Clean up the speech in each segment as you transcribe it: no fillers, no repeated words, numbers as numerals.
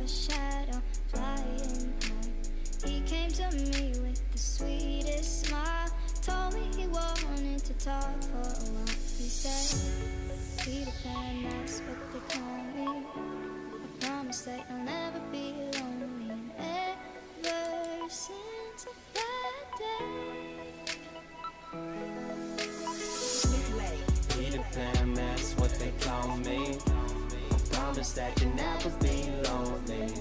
a shadow flying high. He came to me with the sweetest smile. Told me he wanted to talk for a while. He said, Peter Pan, that's what they call me. I promise that you'll never be lonely. And ever since that day, Peter Pan, that's what they call me. I promise that you'll never be lonely.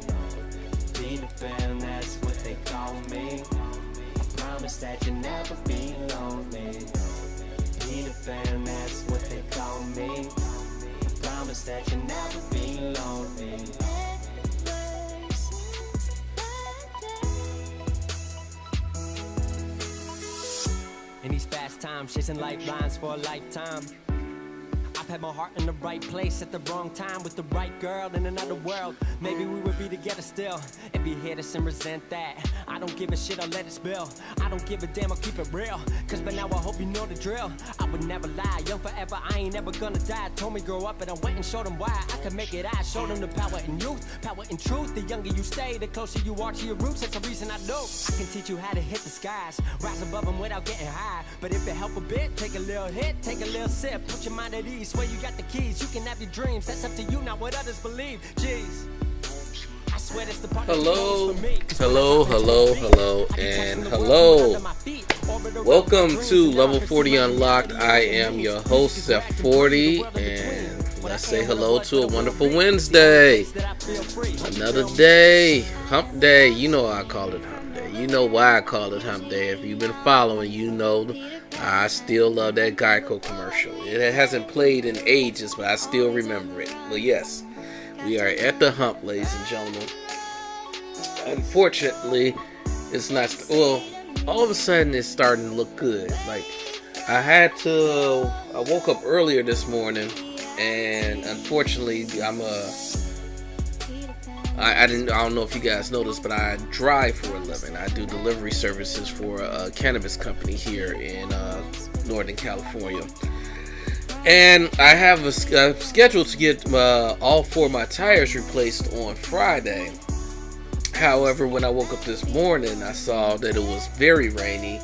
Peter Pan, that's what they call me. I promise that you'll never be lonely. Peter Pan, that's what they call me. I promise that you'll never be lonely. ever since that day. In these fast times, chasing lifelines for a lifetime. I've had my heart in the right place at the wrong time with the right girl in another world. Maybe we would be together still and be here to and resent that. I don't give a shit, I'll let it spill. I don't give a damn, I'll keep it real. Cause by now I hope you know the drill. I would never lie, young forever, I ain't never gonna die. Told me grow up and I went and showed them why I could make it. I showed them the power in youth, power in truth. The younger you stay, the closer you are to your roots. That's the reason I do. I can teach you how to hit the skies, rise above them without getting high. But if it help a bit, take a little hit, take a little sip. Put your mind at ease, swear you got the keys. You can have your dreams, that's up to you, not what others believe. Jeez, I swear that's the part Hello, and hello. Welcome to Level 40 Unlocked. I am your host, Seth 40, and let's say hello to a wonderful Wednesday. Another day, hump day. You know I call it hump day. You know why I call it hump day. If you've been following, you know I still love that Geico commercial. It hasn't played in ages, but I still remember it. But yes, we are at the hump, ladies and gentlemen. Unfortunately, it's not, well, all of a sudden it's starting to look good. Like, I woke up earlier this morning, and unfortunately, I don't know if you guys noticed, but I drive for a living. I do delivery services for a cannabis company here in Northern California. And I have a schedule to get all four of my tires replaced on Friday. However, when I woke up this morning, I saw that it was very rainy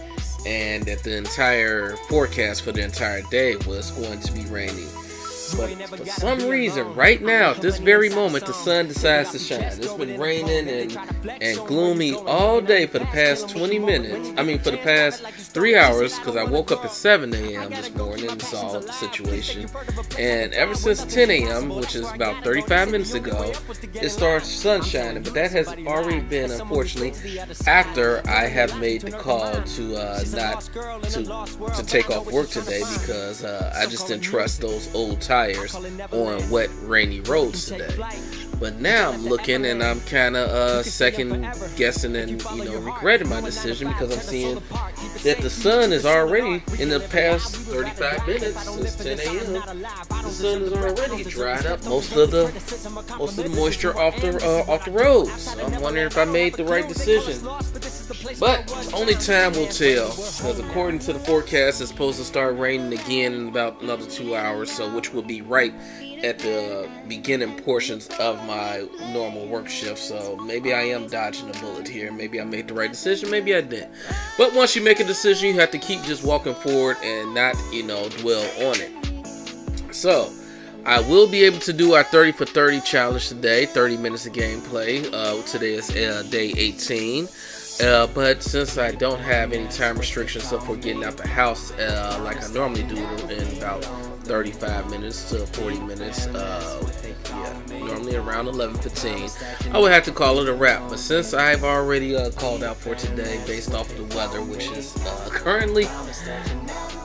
and that the entire forecast for the entire day was going to be rainy. But for some reason, right now, at this very moment, the sun decides to shine. It's been raining and gloomy all day for the past 20 minutes. I mean, for the past 3 hours, because I woke up at 7 a.m. this morning and saw the situation. And ever since 10 a.m., which is about 35 minutes ago, it starts sun shining. But that has already been, unfortunately, after I have made the call to take off work today, because I just didn't trust those old tires on wet, rainy roads today. But now I'm looking and I'm kind of second guessing and regretting my decision, because I'm seeing that the sun is already, in the past 35 minutes since 10 a.m. the sun is already dried up most of the moisture off the roads. I'm wondering if I made the right decision. But only time will tell, because according to the forecast, it's supposed to start raining again in about another 2 hours, so which will be right at the beginning portions of my normal work shift. So maybe I am dodging a bullet here. Maybe I made the right decision, maybe I didn't. But once you make a decision, you have to keep just walking forward and not, dwell on it. So I will be able to do our 30 for 30 challenge today, 30 minutes of gameplay. Today is day 18. But since I don't have any time restrictions for getting out the house like I normally do in about 35 minutes to 40 minutes, normally around 11:15, I would have to call it a wrap. But since I've already called out for today based off of the weather, which is currently,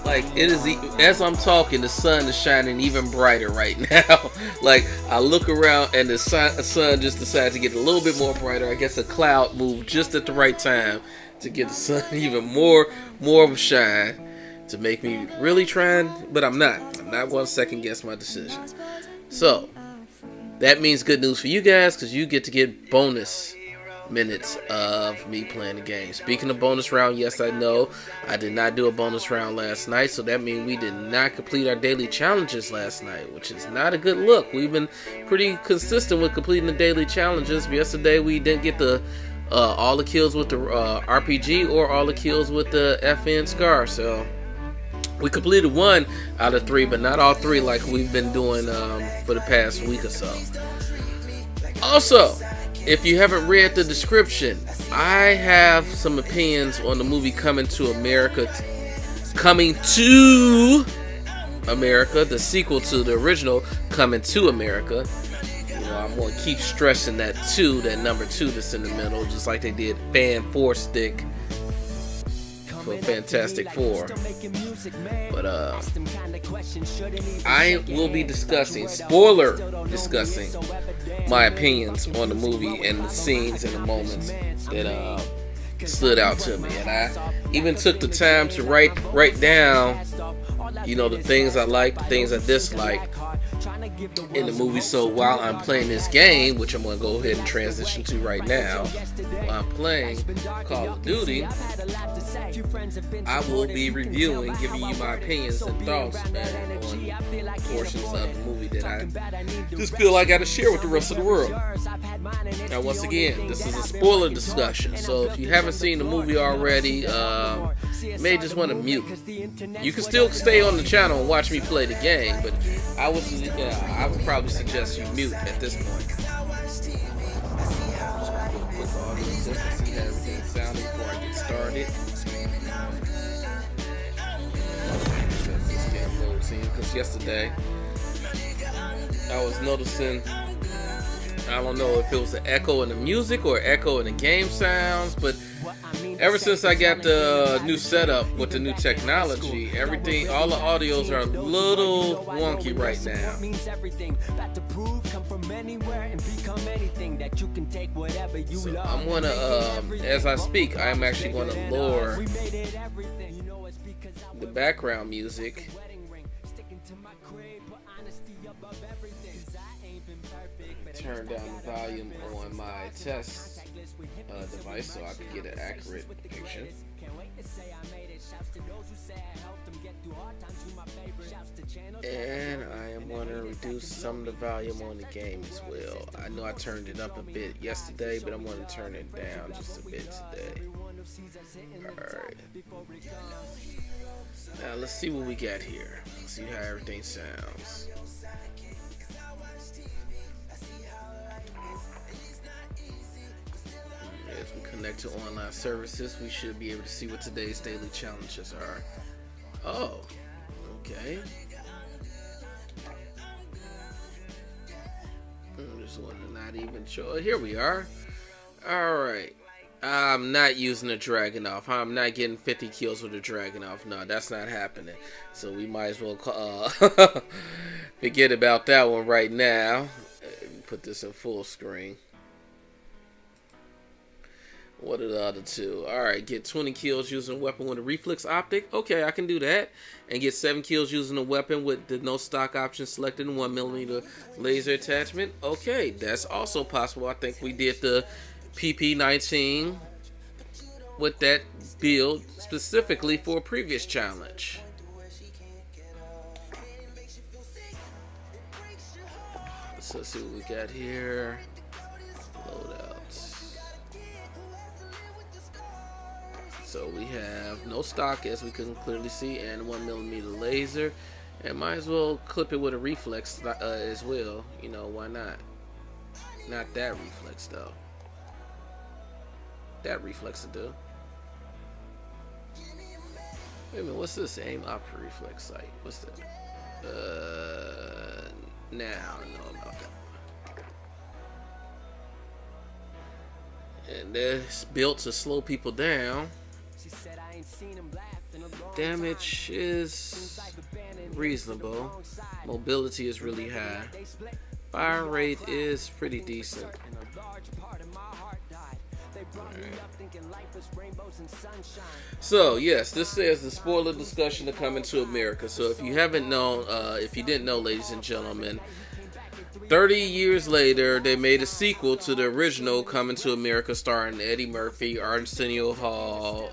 like, it is, as I'm talking, the sun is shining even brighter right now. Like, I look around and the sun just decided to get a little bit more brighter. I guess a cloud moved just at the right time to give the sun even more of a shine, to make me really trying, but I'm not going to second guess my decision. So that means good news for you guys, because you get to get bonus minutes of me playing the game. Speaking of bonus round, yes, I know I did not do a bonus round last night, so that means we did not complete our daily challenges last night, which is not a good look. We've been pretty consistent with completing the daily challenges. Yesterday we didn't get the all the kills with the RPG or all the kills with the FN Scar, so we completed 1 out of 3, but not all 3 like we've been doing for the past week or so. Also, if you haven't read the description, I have some opinions on the movie Coming to America, the sequel to the original Coming to America. You know, I'm going to keep stressing that number 2 that's in the middle, just like they did Fan 4 Stick for Fantastic Four. But I will be discussing my opinions on the movie and the scenes and the moments that stood out to me. And I even took the time to write down, you know, the things I liked, the things I disliked in the movie. So while I'm playing this game, which I'm going to go ahead and transition to right now, while I'm playing Call of Duty, I will be reviewing, giving you my opinions and thoughts on portions of the movie that I just feel I got to share with the rest of the world. Now, once again, this is a spoiler discussion, so if you haven't seen the movie already, you may just want to mute. You can still stay on the channel and watch me play the game, but I would probably suggest you mute at this point. Just gonna do a quick audio test and see how everything's sounding before I get started. This game loads in, because yesterday I was noticing, I don't know if it was an echo in the music or echo in the game sounds, but ever since I got the new setup with the new technology, everything, all the audios are a little wonky right now. So I'm gonna, as I speak, I'm actually gonna lower the background music. Turn down the volume on my test device so I can get an accurate depiction. And I am going to reduce some of the volume on the game as well. I know I turned it up a bit yesterday, but I'm going to turn it down just a bit today. Alright. Now let's see what we got here. Let's see how everything sounds. As we connect to online services, we should be able to see what today's daily challenges are. Oh, okay. This one is not even sure. Here we are. Alright. I'm not using a Dragunov. I'm not getting 50 kills with a Dragunov. No, that's not happening. So we might as well forget about that one right now. Put this in full screen. What are the other two? Alright, get 20 kills using a weapon with a reflex optic. Okay, I can do that. And get 7 kills using a weapon with the no stock option selected and 1mm laser attachment. Okay, that's also possible. I think we did the PP19 with that build specifically for a previous challenge. Let's see what we got here. Loadout. So we have no stock, as we can clearly see, and 1mm laser, and might as well clip it with a reflex as well. You know, why not? Not that reflex though. That reflex will do. Wait a minute, what's this? Aim opera reflex sight. What's that? Now I know about that. And it's built to slow people down. Damage is reasonable. Mobility is really high. Fire rate is pretty decent. Right. So yes, this says the spoiler discussion to Coming to America. So if you haven't known, if you didn't know, ladies and gentlemen, 30 years later, they made a sequel to the original Coming to America starring Eddie Murphy, Arsenio Hall.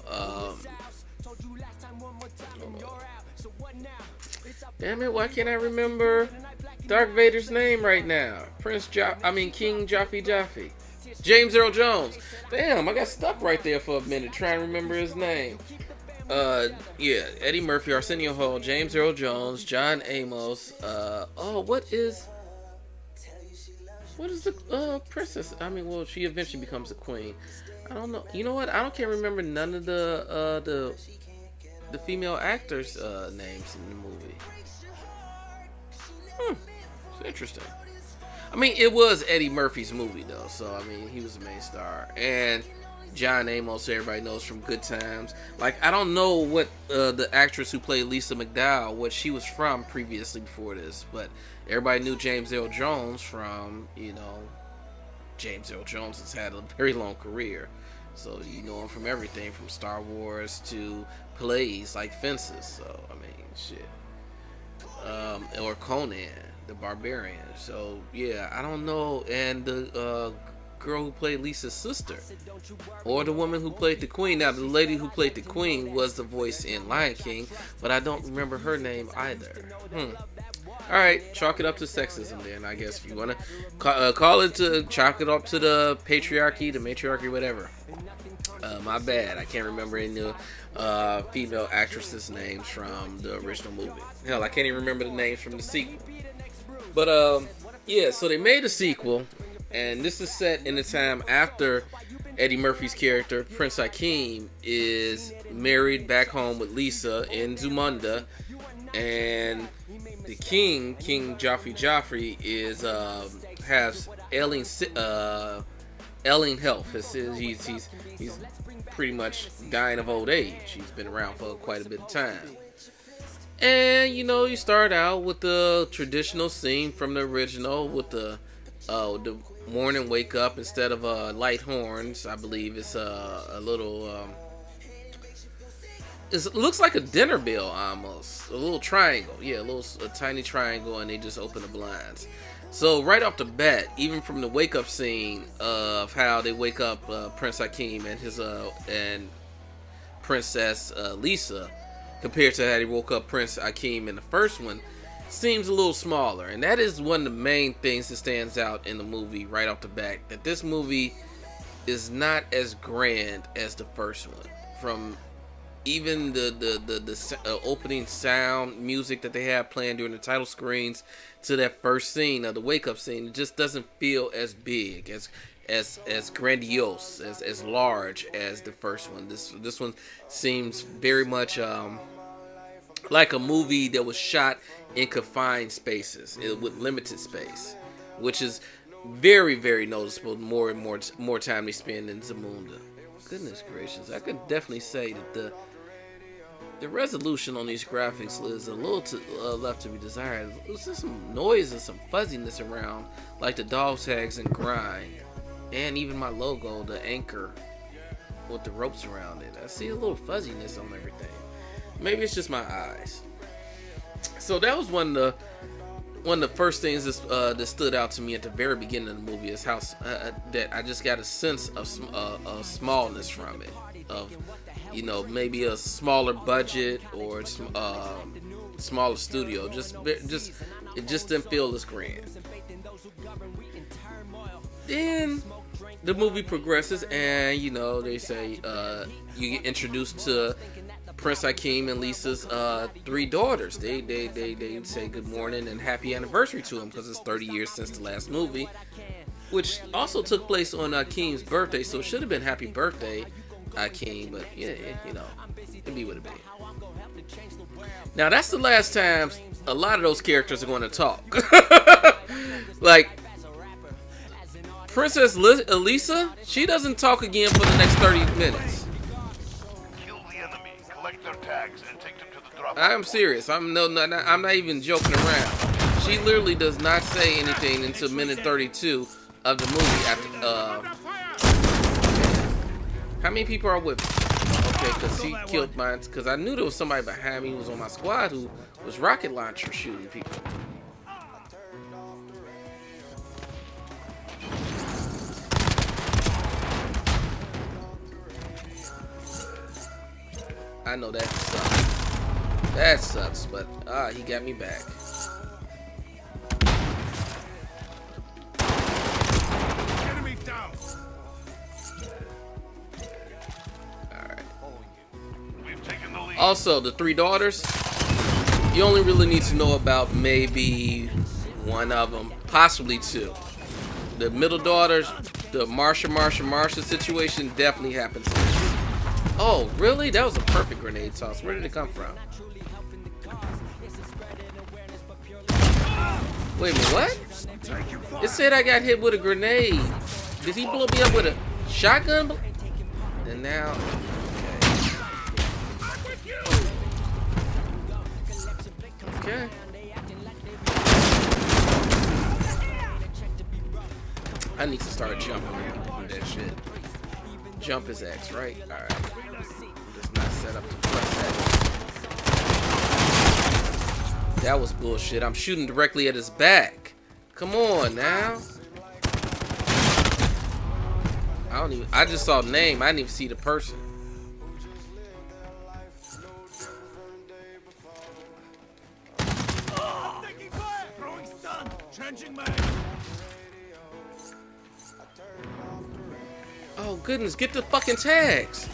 Damn it, why can't I remember Darth Vader's name right now? King Jaffe. James Earl Jones. Damn, I got stuck right there for a minute trying to remember his name. Yeah, Eddie Murphy, Arsenio Hall, James Earl Jones, John Amos. What is the princess? I mean, well, she eventually becomes a queen. I don't know. You know what? Can't remember none of the female actors' names in the movie. It's interesting. I mean, it was Eddie Murphy's movie though, so I mean, he was the main star, and John Amos, everybody knows from Good Times. Like, I don't know what the actress who played Lisa McDowell, what she was from previously before this, but everybody knew James Earl Jones from, James Earl Jones has had a very long career. So you know him from everything from Star Wars to plays like Fences. So, I mean, shit. Or Conan the Barbarian. So, yeah, I don't know. And the girl who played Lisa's sister, or the woman who played the queen. Now, the lady who played the queen was the voice in Lion King, but I don't remember her name either. All right, chalk it up to sexism then, I guess, if you want to call it to chalk it up to the patriarchy, the matriarchy, whatever. My bad, I can't remember any female actresses' names from the original movie. Hell, I can't even remember the names from the sequel. But yeah, so they made a sequel. And this is set in the time after Eddie Murphy's character, Prince Hakeem, is married back home with Lisa in Zamunda. And the king, King Jaffe, has ailing health. He's pretty much dying of old age. He's been around for quite a bit of time. And, you start out with the traditional scene from the original with the morning wake up. Instead of light horns, I believe it's a little it looks like a dinner bell almost, a little triangle, a tiny triangle, and they just open the blinds. So right off the bat, even from the wake up scene of how they wake up Prince Hakeem and his and Princess Lisa, compared to how they woke up Prince Hakeem in the first one, seems a little smaller. And that is one of the main things that stands out in the movie right off the bat, that this movie is not as grand as the first one. From even the opening sound music that they have playing during the title screens to that first scene of the wake up scene, it just doesn't feel as big, as grandiose, as large as the first one. This one seems very much like a movie that was shot in confined spaces with limited space, which is very, very noticeable. More and more time they spend in Zamunda. Goodness gracious, I could definitely say that the resolution on these graphics is a little left to be desired. There's just some noise and some fuzziness around, like the dog tags and grind, and even my logo, the anchor with the ropes around it. I see a little fuzziness on everything. Maybe it's just my eyes. So that was one of the first things that stood out to me at the very beginning of the movie, is how that I just got a sense of smallness from it, of maybe a smaller budget or smaller studio. It just didn't feel as grand. Then the movie progresses, and they say you get introduced to Prince Hakeem and Lisa's 3 daughters. They say good morning and happy anniversary to him, because it's 30 years since the last movie, which also took place on Hakeem's birthday, so it should have been happy birthday, Hakeem, but it be what it be. Now that's the last time a lot of those characters are going to talk. Like Princess Lisa, she doesn't talk again for the next 30 minutes. Kill the enemy, collect their tags, and take them to the drop. I'm serious. I'm not even joking around. She literally does not say anything until minute 32 of the movie. After how many people are with me? Okay, because he killed mine. Because I knew there was somebody behind me who was on my squad who was rocket launcher shooting people. I know that sucks. That sucks, but he got me back. Enemy down. Alright. We've taken the lead. Also, the 3 daughters, you only really need to know about maybe one of them, possibly 2. The middle daughters, the Marsha situation definitely happens. Oh, really? That was a perfect grenade toss. Where did it come from? Wait a minute, what? It said I got hit with a grenade. Did he blow me up with a shotgun? And now... Okay. I need to start jumping when people do that shit. Jump is X, right? Alright. Just not set up to press that. That was bullshit. I'm shooting directly at his back. Come on now. I just saw the name. I didn't even see the person. Throwing stun. Changing mag. Oh goodness, get the fucking tags.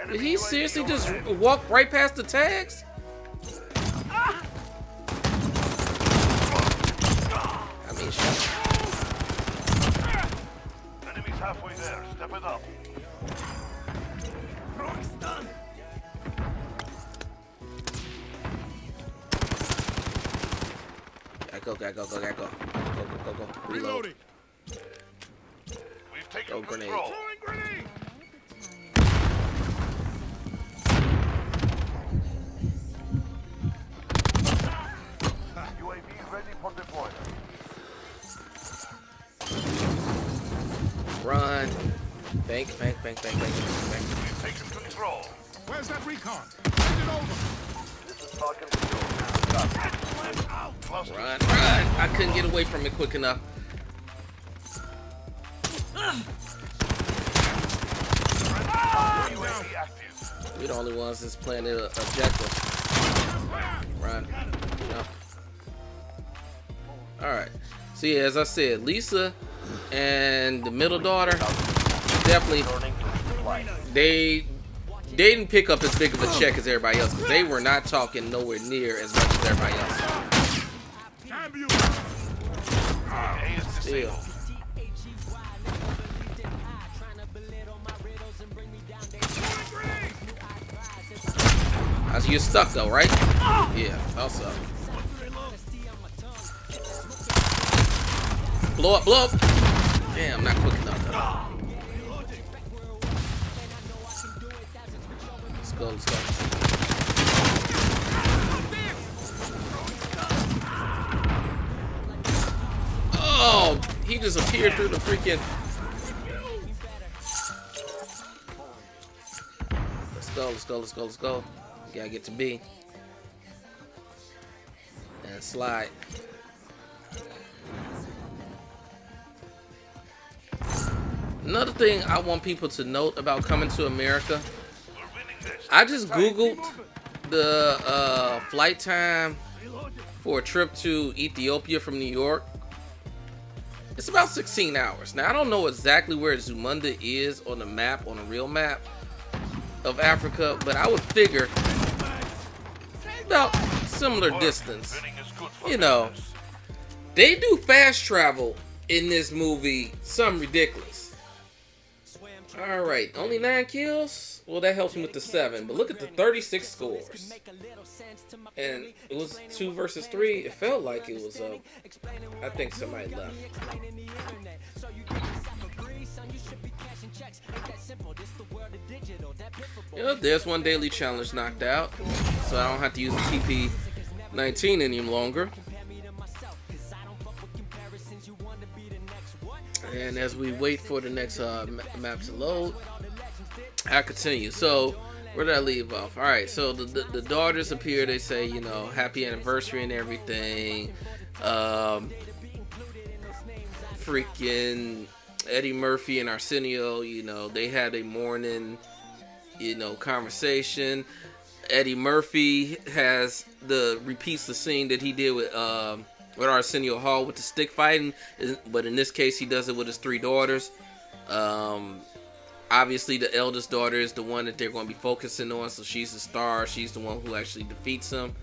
Did he seriously just walk right past the tags? I mean, shit. Enemy's halfway there. Step it up. Throwing stun. Gotta go. Go. Reload. Reloading. We've taken Throw grenade. control. Throwing grenade. UAV ready for deployment. Run. Bank. We've taken control. Where's that recon? Send it over. This is Falcon Control. Run. I couldn't get away from it quick enough. UAV active. We're the only ones that's playing the objective. Run. No. Alright. So yeah, as I said, Lisa and the middle daughter, definitely, they didn't pick up as big of a check as everybody else, because they were not talking nowhere near as much as everybody else. Still. You're stuck though, right? Yeah, also. Blow up. Damn, not quick enough though. Let's go. Oh, he just appeared through the freaking... Let's go. Gotta get to B. And slide. Another thing I want people to note about coming to America, I just Googled the flight time for a trip to Ethiopia from New York. It's about 16 hours. Now, I don't know exactly where Zamunda is on the map, on a real map of Africa, but I would figure about similar distance. You know, they do fast travel in this movie, something ridiculous. Alright, only 9 kills? Well, that helps me with the 7, but look at the 36 scores. And it was 2 versus 3. It felt like it was I think somebody left. You know, there's one daily challenge knocked out, so I don't have to use the TP-19 any longer. And as we wait for the next map to load, I continue. So where did I leave off? All right, so the daughters appear. They say, you know, happy anniversary and everything. Freaking Eddie Murphy and Arsenio, you know, they had a morning conversation. Eddie Murphy repeats the scene that he did with Arsenio Hall with the stick fighting, but in this case he does it with his 3 daughters. Obviously the eldest daughter is the one that they're going to be focusing on, so she's the star. She's the one who actually defeats him,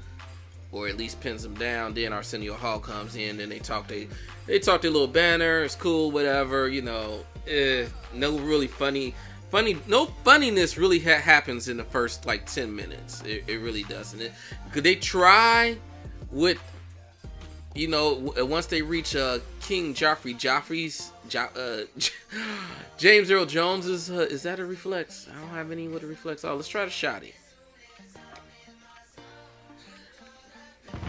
or at least pins him down. Then Arsenio Hall comes in and they talk their little banner. It's cool, whatever, no really no funniness really happens in the first like 10 minutes. It really doesn't. Could they try with, once they reach King Joffrey's James Earl Jones is that a reflex? I don't have any with a reflex. Oh, let's try the shotty.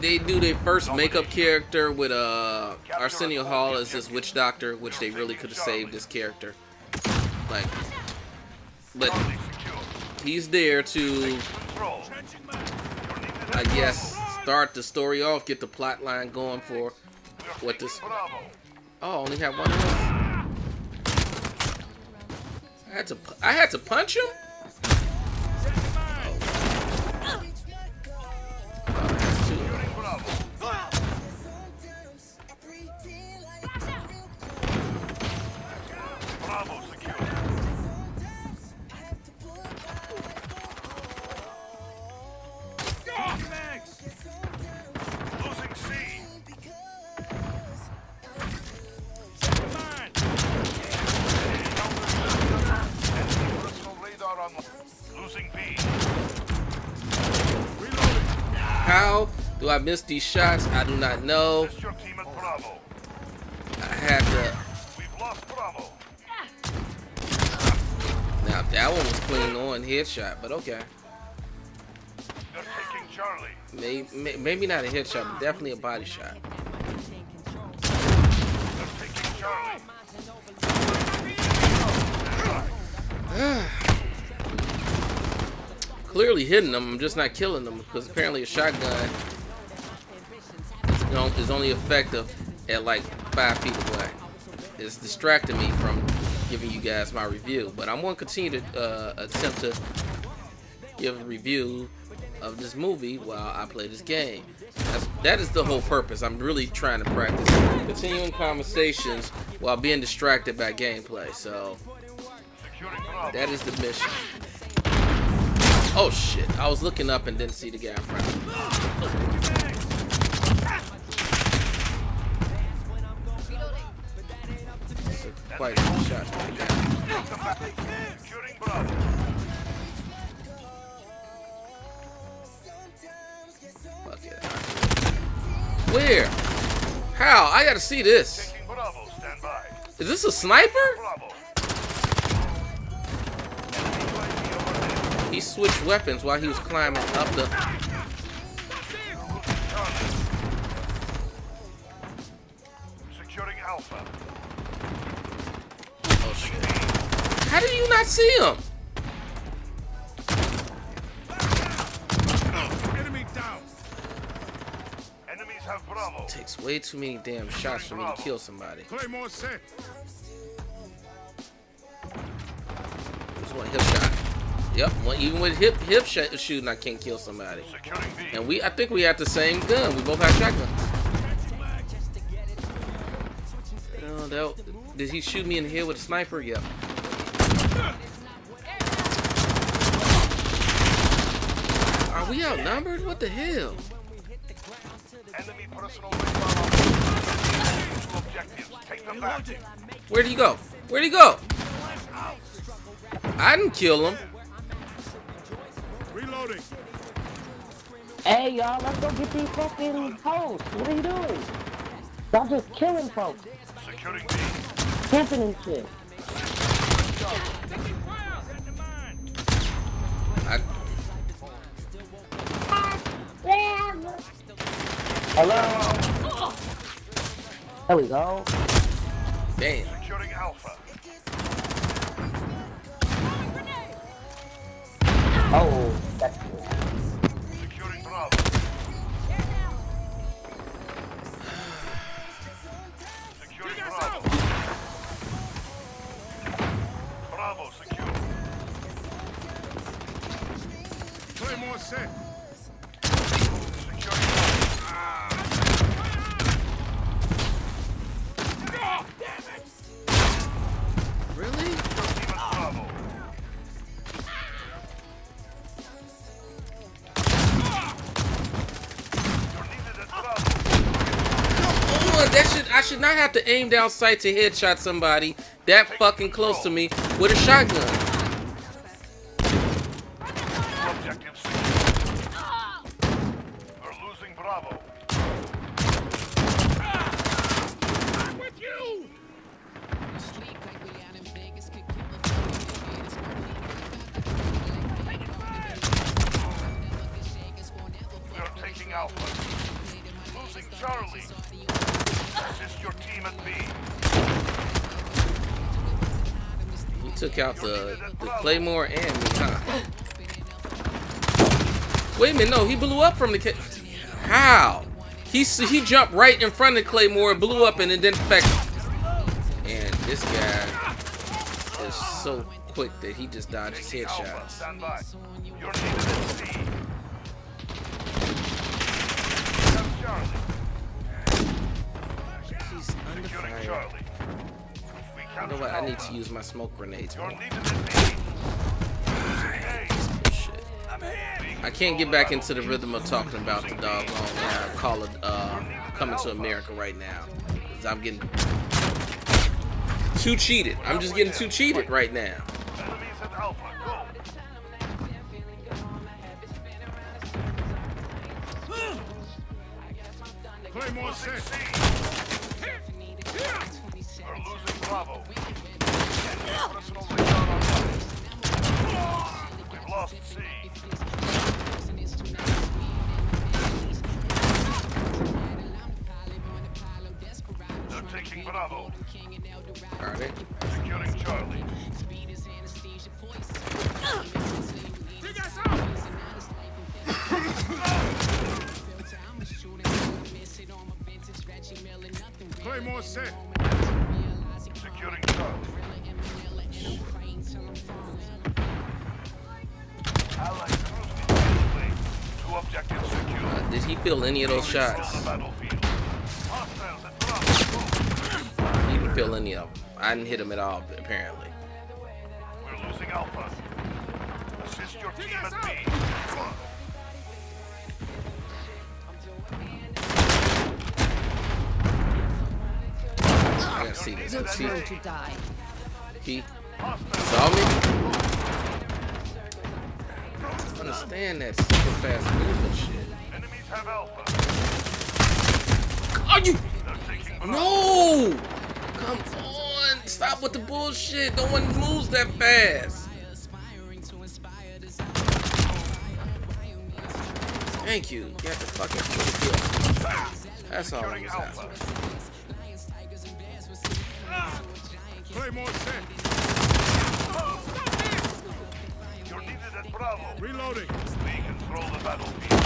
They do their first makeup character with Arsenio Hall as this witch doctor, which they really could have saved this character. But he's there to, I guess, start the story off, get the plot line going for what this. Oh, only have one of those. I had to punch him. How do I miss these shots? I do not know. I had to. Now that one was clean on headshot, but okay. Maybe not a headshot, but definitely a body shot. Clearly hitting them, I'm just not killing them, because apparently a shotgun is only effective at like 5 feet away. It's distracting me from giving you guys my review, but I'm going to continue to attempt to give a review of this movie while I play this game. That is the whole purpose. I'm really trying to practice continuing conversations while being distracted by gameplay, so that is the mission. Oh shit, I was looking up and didn't see the guy in front of me. That's quite a shot. Fuck it. Where? How? I gotta see this. Is this a sniper? He switched weapons while he was climbing up the. Securing Alpha. Oh shit! How did you not see him? Enemy down. Enemies have Bravo. It takes way too many damn shots for me to kill somebody. Claymore set. Just one hip shot. Yep, well, even with hip shooting, I can't kill somebody. And I think we have the same gun. We both have shotguns. Did he shoot me in the head with a sniper? Yep. Are we outnumbered? What the hell? Enemy personal objectives. Take them back. Where'd he go? Where'd he go? I didn't kill him. Reloading. Hey, y'all, let's go get these fucking hoes. What are you doing? Stop just killing folks. Securing B. Camping and shit. Hello? There we go. Damn. Securing Alpha. Oh, that's good. Securing Bravo. Securing Bravo. Bravo secure. what? I should not have to aim down sight to headshot somebody that fucking close to me with a shotgun. Objective C. We're losing Bravo. I'm with you. We're taking Alpha. Losing Charlie. Assist your team at B. He took out the Claymore and me, huh? Wait a minute, no, he blew up from the how? He jumped right in front of Claymore, blew up, and it didn't affect him. And this guy is so quick that he just dodges headshots. Stand by. You're needed at C. Have Charlie. He's under Securing fire. Charlie. We You know captured what? I need Alpha. to use my smoke grenades You're more. needed at B. Shit. I can't get back into the rhythm of talking about the doggone call it Coming to America right now. 'Cause I'm getting too cheated. I'm just getting too cheated right now. Enemies at Alpha. Go. Claymore set. We're losing Bravo. Enemy personal radar online. We've lost C. They're taking Bravo. Are they? Securing Charlie. Claymore set. Securing Charlie. Allied cruising. 2 objectives secured. Did he feel any of those shots? On the battlefield. Hostiles at Bravo. He didn't feel any of them. I didn't hit him at all, apparently. We're losing Alpha. Assist your team at B. I gotta see this. Let's see. To die. He Hostiles. saw me? I don't understand that super fast movement shit. Enemies have Alpha. Are you? They're taking Bravo. No! Come on! Stop with the bullshit! No one moves that fast! Thank you. You have to fucking kill. That's all I Securing was Alpha. asking. Claymore set. You're needed at Bravo. Reloading. We control the battlefield.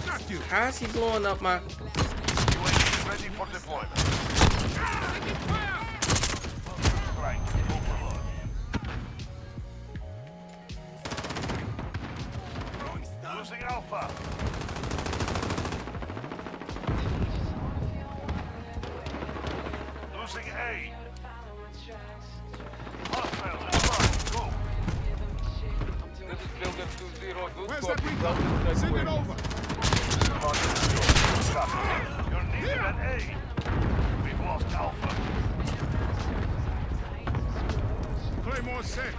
Got you. How is he blowing up my... UAV ready for deployment. Right. Overlord. Losing Alpha. Losing A. Hostile at Bravo. Go. Where's that recon? Send it over. You're needed at A. We've lost Alpha. Claymore set.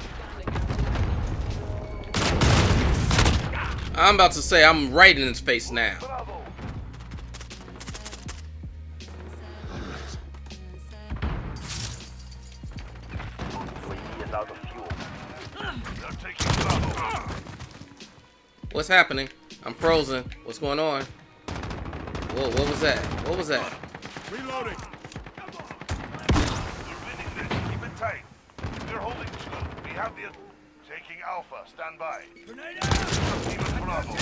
I'm about to say I'm right in his face now. Bravo. UAV is out of fuel. They're taking Bravo. What's happening? I'm frozen. What's going on? Whoa, what was that? What was that? Reloading. They're winning this. Keep it tight. They're holding 2. We have the... Taking Alpha. Stand by. Grenade out! Team at Bravo.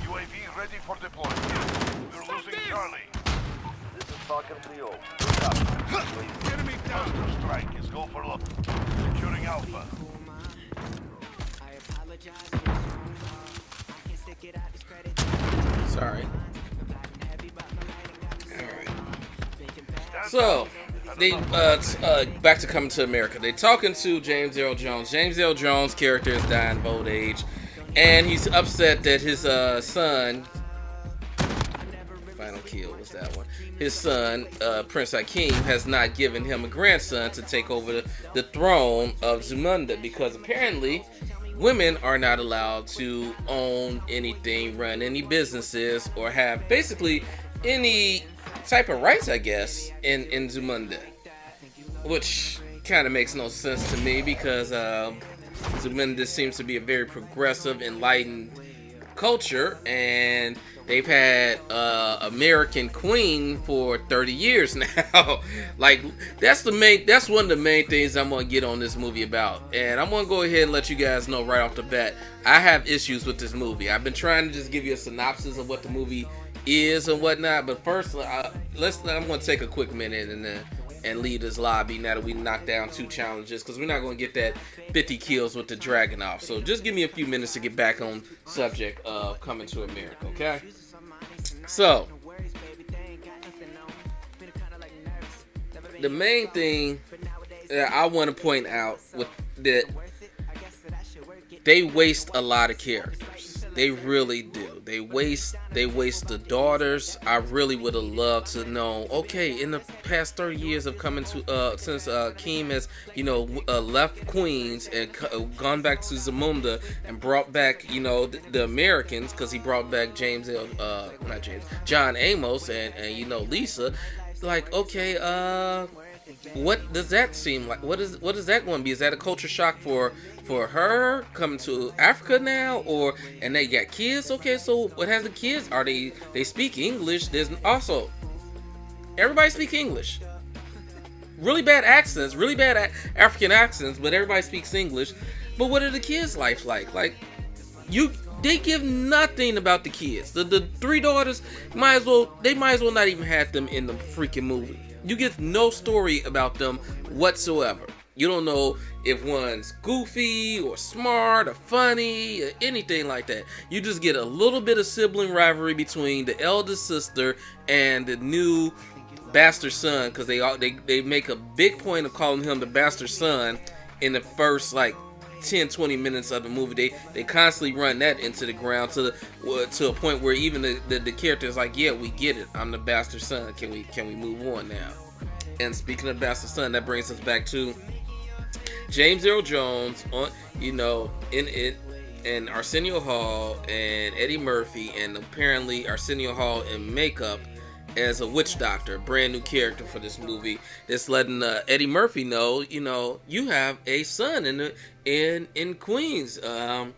UAV ready for deployment. We're losing Charlie. This is Falcon 3-0. Enemy down. Cluster strike is go for look. Securing Alpha. Sorry. So, they back to Coming to America. They talking to James Earl Jones. James Earl Jones' character is dying of old age, and he's upset that his son Final Kill was that one. His son, Prince Hakeem, has not given him a grandson to take over the throne of Zamunda because apparently women are not allowed to own anything, run any businesses, or have basically any type of rights, I guess, in Zamunda. Which kind of makes no sense to me because Zamunda seems to be a very progressive, enlightened culture, and they've had American Queen for 30 years now. Like that's one of the main things I'm gonna get on this movie about, and I'm gonna go ahead and let you guys know right off the bat. I have issues with this movie. I've been trying to just give you a synopsis of what the movie is and whatnot, but first I'm gonna take a quick minute and leave this lobby now that we knocked down 2 challenges, because we're not going to get that 50 kills with the dragon off. So just give me a few minutes to get back on subject of Coming to America, okay? So, the main thing that I want to point out with that, they waste a lot of characters. They really do. They waste the daughters. I really would have loved to know, okay, in the past 30 years of coming to since Keem has left Queens and gone back to Zamunda and brought back the Americans, because he brought back John Amos and Lisa. Like, okay, what does that seem like? What is that going to be? Is that a culture shock for her coming to Africa now, and they got kids? Okay, so what has the kids? Are they speak English? There's also everybody speak English. Really bad accents, really bad African accents, but everybody speaks English. But what are the kids' life like? Like they give nothing about the kids. The 3 daughters might as well not even have them in the freaking movie. You get no story about them whatsoever. You don't know if one's goofy or smart or funny or anything like that. You just get a little bit of sibling rivalry between the eldest sister and the new bastard son, because they make a big point of calling him the bastard son in the first 10-20 minutes of the movie. They constantly run that into the ground to a point where even the character is like, yeah, we get it, I'm the bastard son, can we move on now? And speaking of bastard son, that brings us back to James Earl Jones in Arsenio Hall and Eddie Murphy, and apparently Arsenio Hall in makeup as a witch doctor, brand new character for this movie. That's letting Eddie Murphy know, you have a son in Queens. And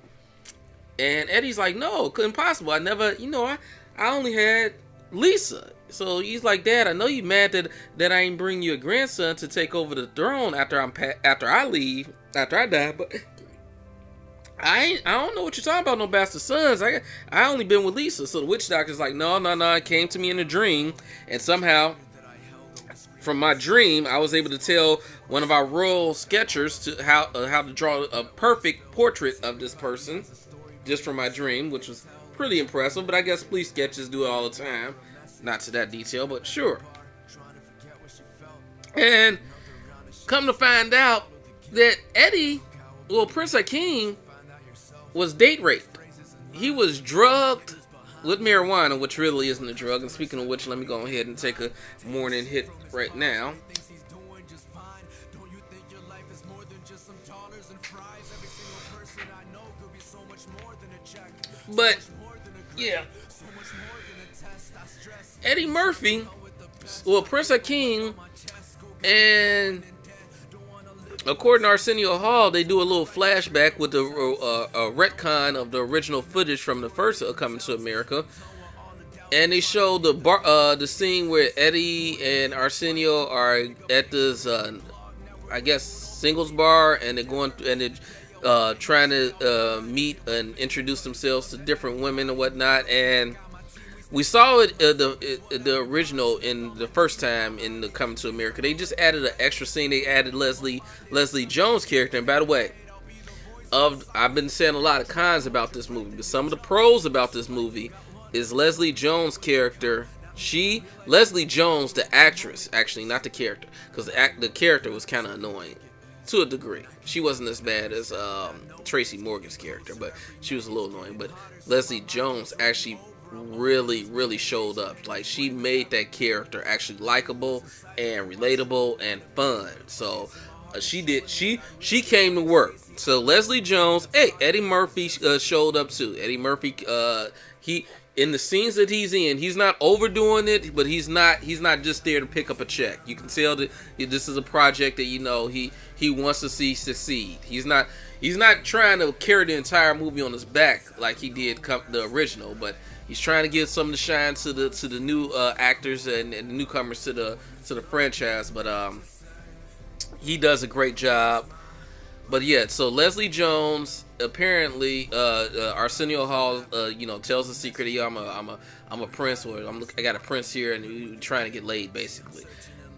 Eddie's like, no, impossible. I never, I only had Lisa. So he's like, Dad, I know you mad that I ain't bring you a grandson to take over the throne after I die, but I don't know what you're talking about, no bastard sons. I only been with Lisa. So the witch doctor's like, no, it came to me in a dream, and somehow from my dream I was able to tell one of our royal sketchers to how to draw a perfect portrait of this person just from my dream, which was pretty impressive. But I guess police sketches do it all the time. Not to that detail, but sure. And come to find out that Prince Hakeem was date raped. He was drugged with marijuana, which really isn't a drug. And speaking of which, let me go ahead and take a morning hit right now. But yeah, Eddie Murphy, Prince Hakeem, and according to Arsenio Hall, they do a little flashback with the retcon of the original footage from the first Coming to America, and they show the scene where Eddie and Arsenio are at this, I guess, singles bar, and they're going and they're trying to meet and introduce themselves to different women and whatnot, and we saw it the original in the first time in the Coming to America. They just added an extra scene. They added Leslie Jones' character. And by the way, I've been saying a lot of cons about this movie, but some of the pros about this movie is Leslie Jones' character. Leslie Jones, the actress, actually, not the character, because the character was kind of annoying to a degree. She wasn't as bad as Tracy Morgan's character, but she was a little annoying. But Leslie Jones actually really showed up. Like, she made that character actually likable and relatable and fun. So she came to work. So Leslie Jones, hey, Eddie Murphy showed up too. Eddie Murphy, he, in the scenes that he's in, he's not overdoing it, but he's not just there to pick up a check. You can tell that this is a project that, you know, he wants to see succeed. He's not trying to carry the entire movie on his back like he did the original, but he's trying to give some of the shine to the new actors and the newcomers to the franchise. But he does a great job. But yeah, so Leslie Jones, apparently, Arsenio Hall, you know, tells the secret. Yeah, I'm a prince, or I got a prince here, and we're trying to get laid, basically.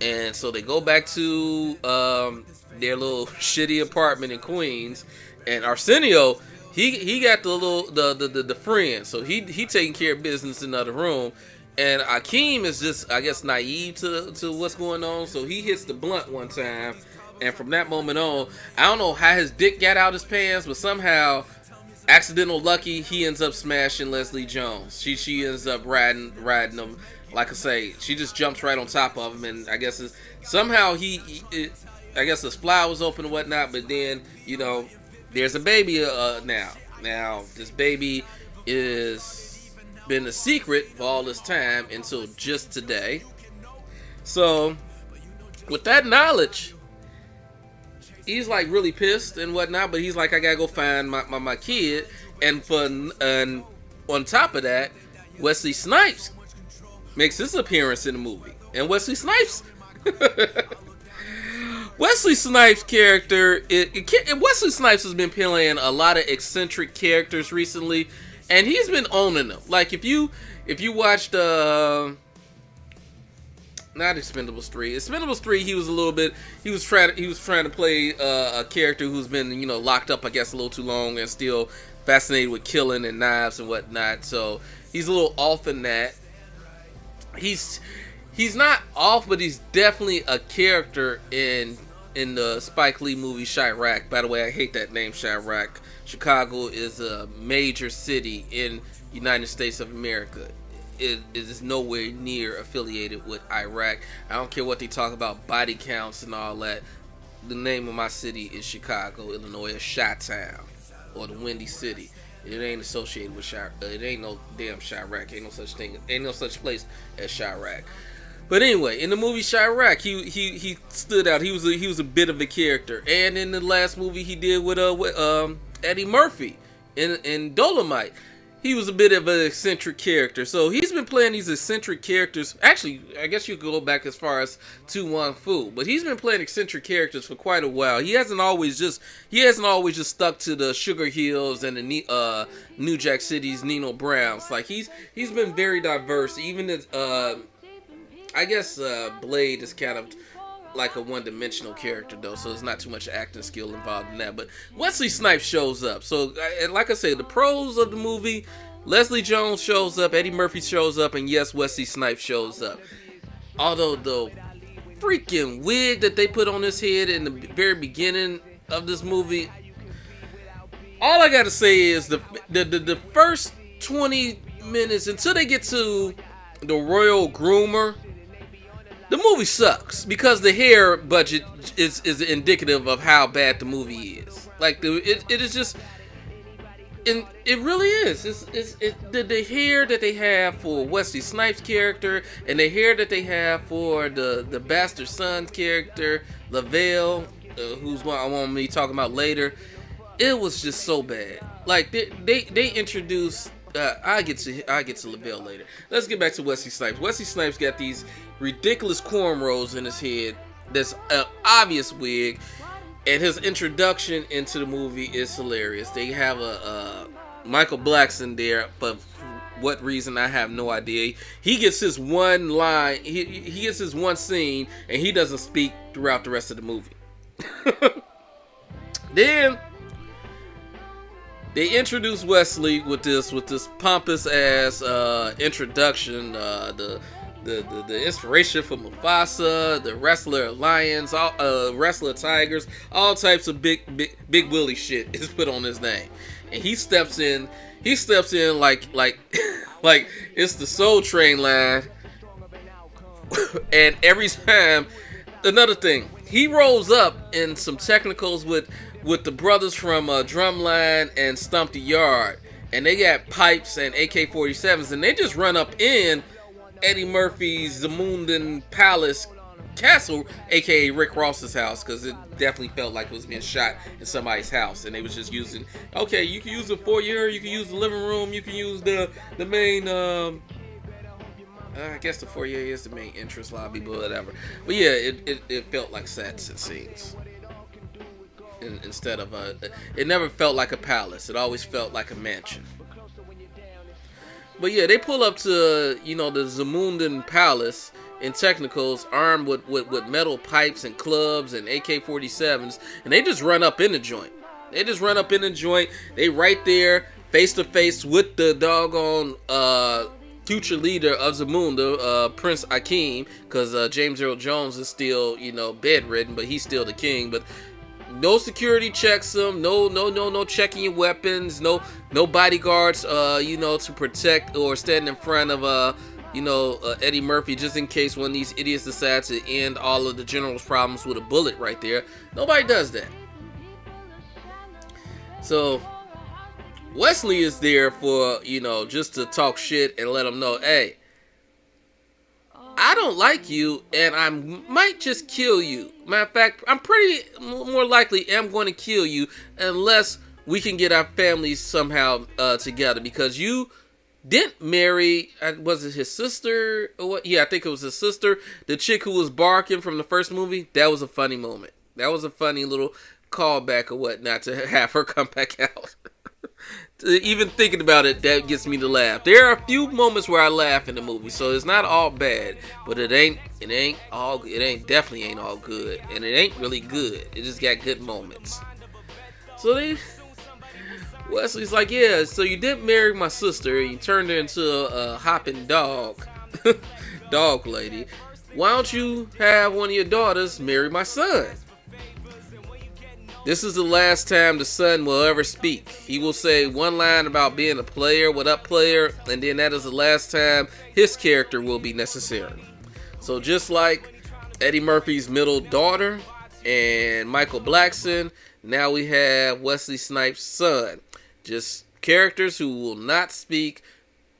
And so they go back to their little shitty apartment in Queens, and Arsenio, he got the friend, so he taking care of business in another room. And Akeem is just, I guess, naive to what's going on, so he hits the blunt one time. And from that moment on, I don't know how his dick got out his pants, but somehow, accidental lucky, he ends up smashing Leslie Jones. She ends up riding him. Like I say, she just jumps right on top of him, and I guess somehow I guess his flower was open and whatnot. But then, you know, there's a baby now. Now this baby is been a secret for all this time until just today. So with that knowledge, he's like really pissed and whatnot, but he's like, I gotta go find my kid. And on top of that, Wesley Snipes makes his appearance in the movie. And Wesley Snipes character, Wesley Snipes has been playing a lot of eccentric characters recently, and he's been owning them. Like, if you watched not Expendables 3. Expendables 3, he was trying to play a character who's been, you know, locked up, I guess, a little too long, and still fascinated with killing and knives and whatnot. So he's a little off in that. He's not off, but he's definitely a character in the Spike Lee movie Chirac. By the way, I hate that name, Chirac. Chicago is a major city in United States of America. It is nowhere near affiliated with Iraq. I don't care what they talk about, body counts and all that. The name of my city is Chicago, Illinois, or Chi-Town, or the Windy City. It ain't associated with Chirac. It ain't no damn Chirac. Ain't no such thing. Ain't no such place as Chirac. But anyway, in the movie Chirac, he stood out. He was a bit of a character. And in the last movie he did with Eddie Murphy in Dolomite, he was a bit of an eccentric character. So he's been playing these eccentric characters. Actually, I guess you could go back as far as To Wong Foo, but he's been playing eccentric characters for quite a while. He hasn't always just stuck to the Sugar Hills and the New Jack City's Nino Browns. Like, he's been very diverse. Even as I guess Blade is kind of like a one-dimensional character, though, so there's not too much acting skill involved in that. But Wesley Snipes shows up. So, like I said, the pros of the movie: Leslie Jones shows up, Eddie Murphy shows up, and yes, Wesley Snipes shows up. Although the freaking wig that they put on his head in the very beginning of this movie, all I gotta say is the first 20 minutes until they get to the Royal Groomer, the movie sucks because the hair budget is indicative of how bad the movie is. Like, it is just, and it really is. The hair that they have for Wesley Snipes' character and the hair that they have for the bastard son character Lavelle, who's what I want me talking about later. It was just so bad. Like, they introduced. I get to Lavelle later. Let's get back to Wesley Snipes. Wesley Snipes got these ridiculous cornrows in his head. There's an obvious wig, and his introduction into the movie is hilarious. They have a Michael Blackson there, but for what reason I have no idea. He gets his one line. He gets his one scene, and he doesn't speak throughout the rest of the movie. Then they introduce Wesley with this pompous ass introduction. The inspiration for Mufasa, the wrestler lions, wrestler tigers, all types of big Willie shit is put on his name. and he steps in like like it's the Soul Train line. And every time, another thing, he rolls up in some technicals with the brothers from Drumline and Stomp the Yard, and they got pipes and AK-47s, and they just run up in Eddie Murphy's Zamundan Palace Castle, aka Rick Ross's house, because it definitely felt like it was being shot in somebody's house, and they was just using, okay, you can use the foyer, you can use the living room, you can use the main, I guess the foyer is the main entrance lobby, but whatever. But yeah, it felt like sets and scenes. Instead of it never felt like a palace. It always felt like a mansion. But yeah, they pull up to, the Zamundan Palace in technicals, armed with metal pipes and clubs and AK-47s, and they just run up in the joint. They right there, face to face with the doggone future leader of Zamunda, Prince Akeem, because James Earl Jones is still, bedridden, but he's still the king. But no security checks him, no checking your weapons, no bodyguards, to protect or stand in front of Eddie Murphy, just in case one of these idiots decides to end all of the general's problems with a bullet right there. Nobody does that. So Wesley is there for, just to talk shit and let him know, hey, I don't like you, and I might just kill you. Matter of fact, I'm pretty more likely am going to kill you unless we can get our families somehow together, because you didn't marry, was it his sister or what? Yeah, I think it was his sister, the chick who was barking from the first movie. That was a funny moment. That was a funny little callback or whatnot to have her come back out. Even thinking about it, that gets me to laugh. There are a few moments where I laugh in the movie, so it's not all bad, but it definitely ain't all good, and it ain't really good. It just got good moments. So Wesley's like, yeah, so you didn't marry my sister, you turned her into a hopping dog, dog lady. Why don't you have one of your daughters marry my son? This is the last time the son will ever speak. He will say one line about being a player, what up player, and then that is the last time his character will be necessary. So just like Eddie Murphy's middle daughter and Michael Blackson, now we have Wesley Snipes' son. Just characters who will not speak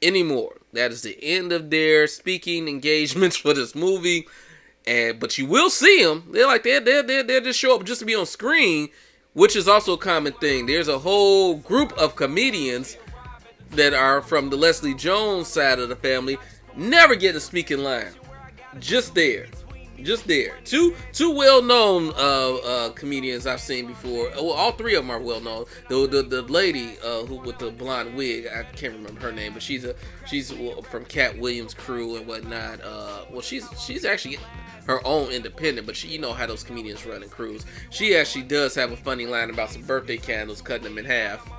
anymore. That is the end of their speaking engagements for this movie. But you will see them. They'll just show up just to be on screen, which is also a common thing. There's a whole group of comedians that are from the Leslie Jones side of the family, never get to speak in line. Just there. Two well-known comedians I've seen before. Well, all three of them are well-known. The lady who with the blonde wig, I can't remember her name, but she's from Cat Williams' crew and whatnot. She's actually her own independent, but she, how those comedians run in crews. She actually does have a funny line about some birthday candles, cutting them in half.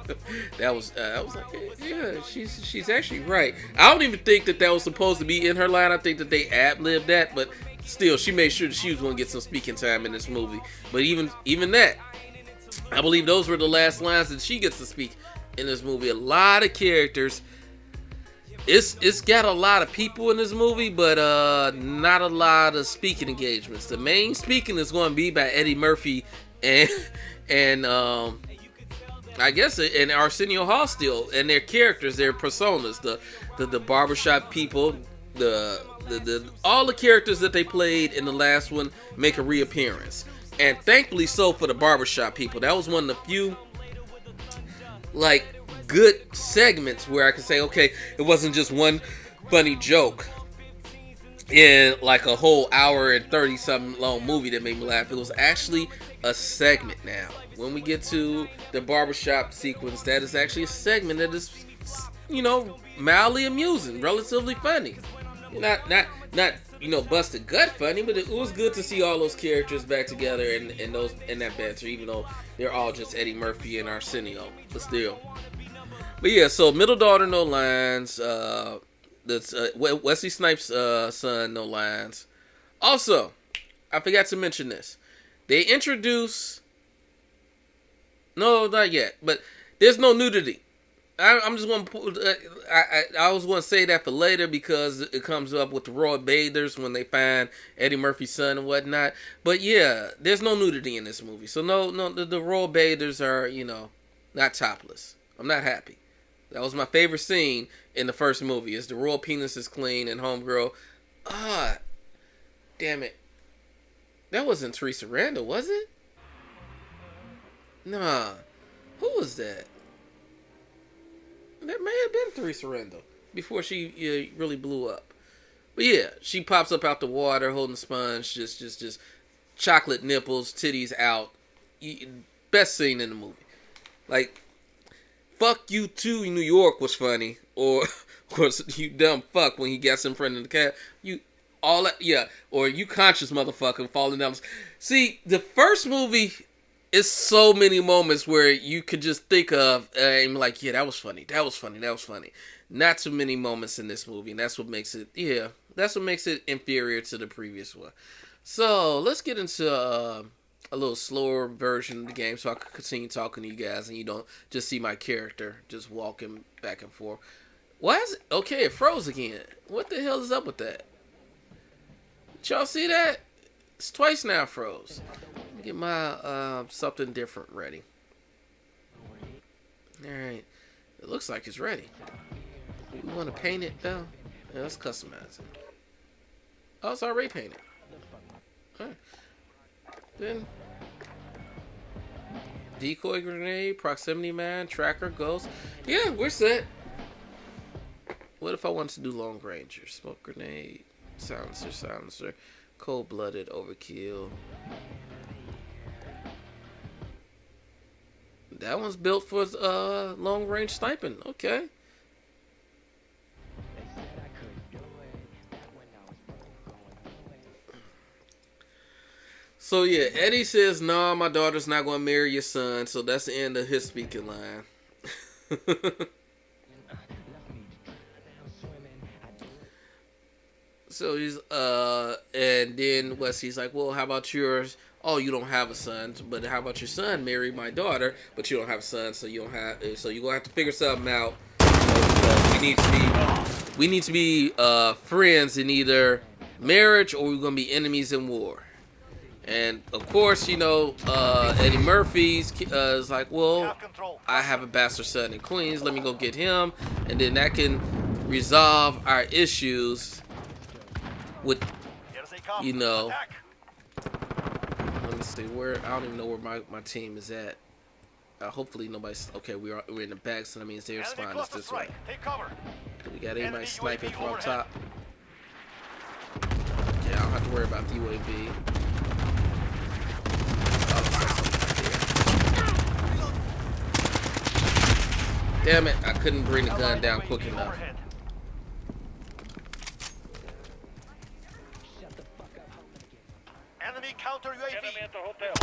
I was like, yeah, she's actually right. I don't even think that was supposed to be in her line. I think that they ad-libbed that, but still, she made sure that she was going to get some speaking time in this movie. But even that, I believe those were the last lines that she gets to speak in this movie. A lot of characters. It's got a lot of people in this movie, but not a lot of speaking engagements. The main speaking is going to be by Eddie Murphy and I guess and Arsenio Hall still, and their characters, their personas, the barbershop people, the all the characters that they played in the last one make a reappearance, and thankfully so for the barbershop people. That was one of the few good segments where I could say, okay, it wasn't just one funny joke in a whole hour and 30 something long movie that made me laugh. It was actually a segment. Now when we get to the barbershop sequence, that is actually a segment that is mildly amusing, relatively funny. Not busted gut funny, but it was good to see all those characters back together and that banter, even though they're all just Eddie Murphy and Arsenio, but still. But yeah, so middle daughter, no lines. That's Wesley Snipes' son, no lines. Also, I forgot to mention this. They introduce, no, not yet, but There's no nudity. I'm just going to. I was going to say that for later because it comes up with the raw bathers when they find Eddie Murphy's son and whatnot. But yeah, there's no nudity in this movie, so no, the raw bathers are not topless. I'm not happy. That was my favorite scene in the first movie. Is the raw penis is clean and homegirl. Damn it. That wasn't Teresa Randall, was it? Nah. Who was that? That may have been Teresa Randall before she really blew up. But yeah, she pops up out the water holding a sponge, just chocolate nipples, titties out. Best scene in the movie. Like, fuck you too, New York was funny. Or you dumb fuck when he gets in front of the cab. Or you conscious motherfucker falling down. See, the first movie is so many moments where you could just think of and like, yeah, that was funny. Not too many moments in this movie, and that's what makes it inferior to the previous one. So let's get into a little slower version of the game so I can continue talking to you guys and you don't just see my character just walking back and forth. Why is it? Okay, it froze again. What the hell is up with that? Did y'all see that? It's twice now it froze. Let me get my something different ready. Alright. It looks like it's ready. You want to paint it though? Yeah, let's customize it. Oh, it's already painted. Alright. Then decoy grenade, proximity man, tracker, ghost. Yeah, we're set. What if I wanted to do long ranger? Smoke grenade, silencer, cold-blooded, overkill. That one's built for long range sniping. Okay. So yeah, Eddie says, "No, my daughter's not going to marry your son." So that's the end of his speaking line. So he's and then Wesley's like, "Well, how about yours? Oh, you don't have a son, but how about your son married my daughter, but you don't have a son, so you don't have. So you're gonna have to figure something out. We need to be friends in either marriage or we're gonna be enemies in war." And of course, Eddie Murphy's is like, "Well, I have a bastard son in Queens. Let me go get him, and then that can resolve our issues with, Let me see where. I don't even know where my team is at. Hopefully nobody's okay. We're in the back, so that means their spawn is this way. Do we got anybody sniping from up top? Yeah, I don't have to worry about the UAV. Damn it, I couldn't bring the gun down quick enough. Enemy counter UAV. Enemy at the hotel.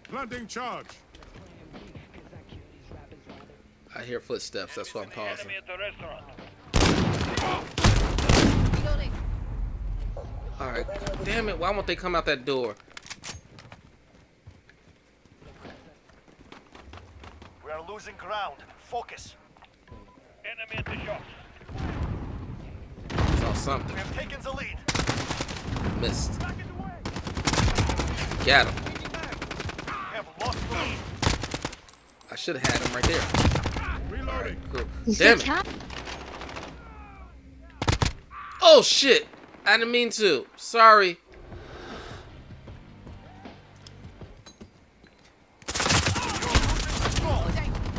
Planting charge. I hear footsteps, that's why I'm pausing. Alright, damn it, why won't they come out that door? We are losing ground. Focus. Enemy at the shop. Saw something. We have taken the lead. Missed. Got him. We have lost the lead. I should have had him right there. Reloading. Cool. Damn it. Oh shit! I didn't mean to. Sorry.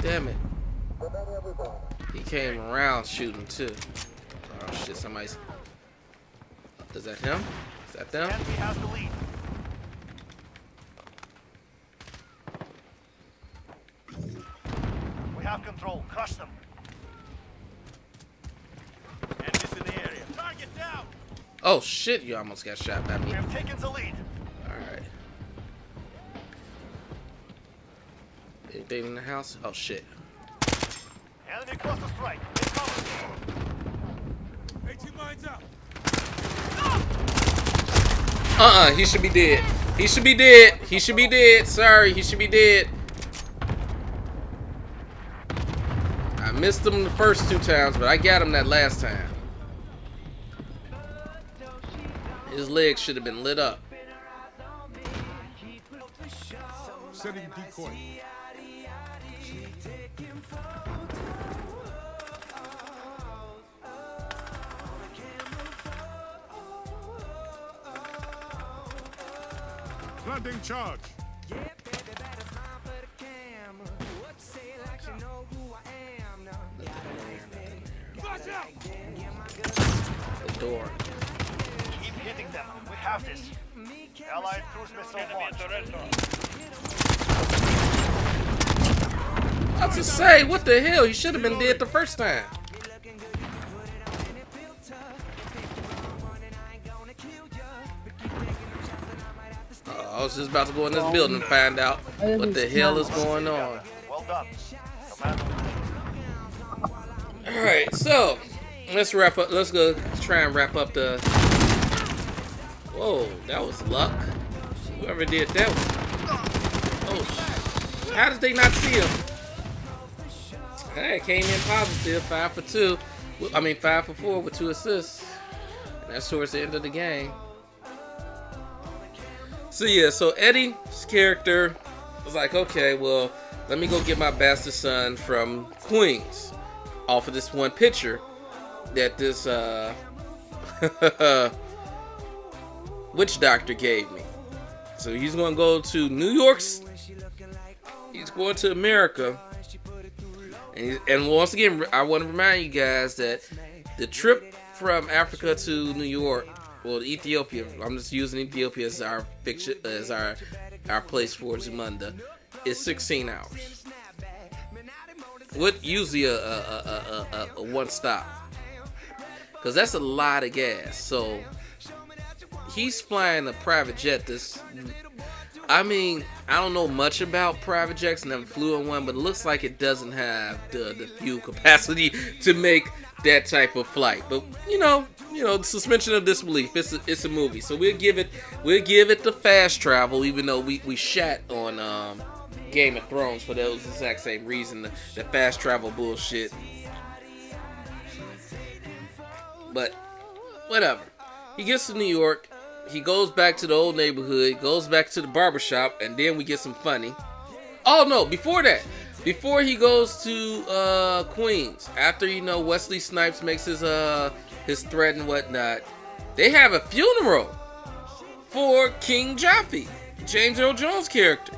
Damn it. He came around shooting too. Oh shit, somebody's... Is that him? Is that them? Enemy has the lead. We have control. Crush them. Enemies in the area. Target down. Oh shit, you almost got shot by me. We have taken the lead. Alright. Anything in the house? Oh shit. Enemy cluster strike. Take cover. He should be dead. He should be dead. He should be dead. Sorry, he should be dead. I missed him the first 2 times, but I got him that last time. His legs should have been lit up. Setting decoy. Planting charge. The door. Keep hitting them. We have this. Allied cruise missile launched. I was to say, what the hell? He should have been dead the first time. I was just about to go in this building and find out what the hell is going on. Well done. Commander. Alright, so let's wrap up. Let's go try and wrap up the. Whoa, that was luck. Whoever did that was. Oh, how did they not see him? Hey, came in positive, 5 for 2. I mean, 5 for 4 with 2 assists. And that's towards the end of the game. So yeah, so Eddie's character was like, okay, well, let me go get my bastard son from Queens off of this one picture that this witch doctor gave me. So he's gonna go to New York. He's going to America. And once again, I want to remind you guys that the trip from Africa to New York, well, Ethiopia. I'm just using Ethiopia as our picture, as our place for Zamunda. Is 16 hours. With usually a one stop, because that's a lot of gas. So he's flying a private jet. I mean, I don't know much about private jets. Never flew in one, but it looks like it doesn't have the fuel capacity to make that type of flight. But you know, suspension of disbelief. It's a movie, so we'll give it the fast travel, even though we shat on Game of Thrones for those exact same reason, the fast travel bullshit. But whatever. He gets to New York. He goes back to the old neighborhood, goes back to the barbershop, and then we get some funny. Oh no, before that. Before he goes to Queens, after Wesley Snipes makes his threat and whatnot, they have a funeral for King Jaffe, James Earl Jones' character.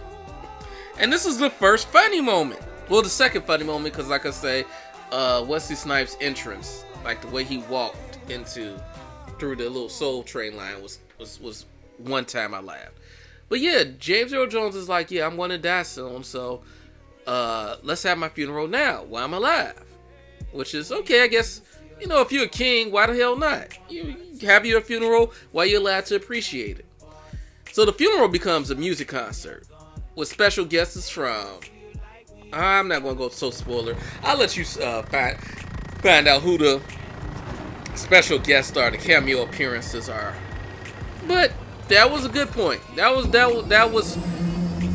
And this is the first funny moment. Well, the second funny moment, because like I say, Wesley Snipes' entrance, like the way he walked through the little Soul Train line was one time I laughed. But yeah, James Earl Jones is like, yeah, I'm gonna die soon, so let's have my funeral now while I'm alive. Which is okay, I guess. If you're a king, why the hell not? You have your funeral while you're allowed to appreciate it. So the funeral becomes a music concert with special guests from. I'm not gonna go so spoiler. I'll let you find out who the special guests are, the cameo appearances are. But that was a good point. That was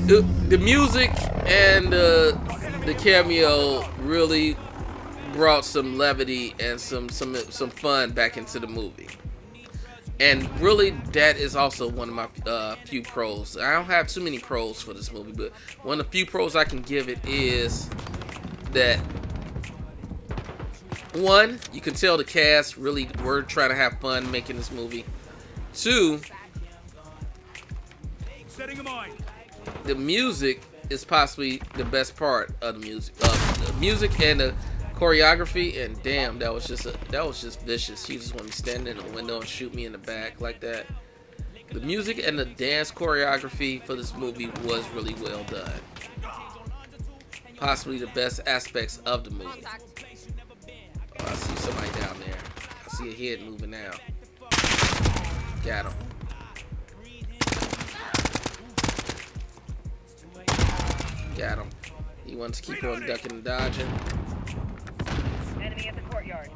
the music and the cameo really brought some levity and some fun back into the movie. And really, that is also one of my few pros. I don't have too many pros for this movie, but one of the few pros I can give it is that, one, you can tell the cast really were trying to have fun making this movie. Two, the music is possibly the best part of the music. The music and the choreography, and damn, that was just vicious. He just wanted to stand in the window and shoot me in the back like that. The music and the dance choreography for this movie was really well done. Possibly the best aspects of the movie. Oh, I see somebody down there. I see a head moving out. Got him. Got him. He wants to keep on ducking and dodging. Enemy at the courtyard.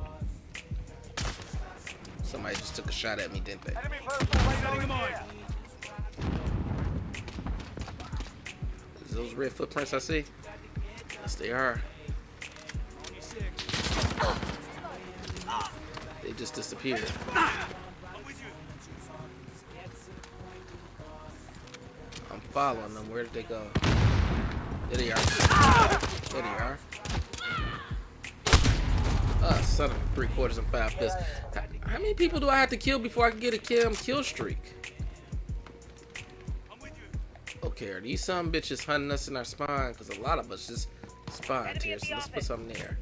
Somebody just took a shot at me, didn't they? Enemy personal radar in here. Is those red footprints I see? Yes, they are. They just disappeared. I'm following them. Where did they go? There they are. There they are. Son of 3/4 and 5/5. How many people do I have to kill before I can get a kill streak? Okay, are these some bitches hunting us in our spawn? Because a lot of us just spawned here, so let's put something there.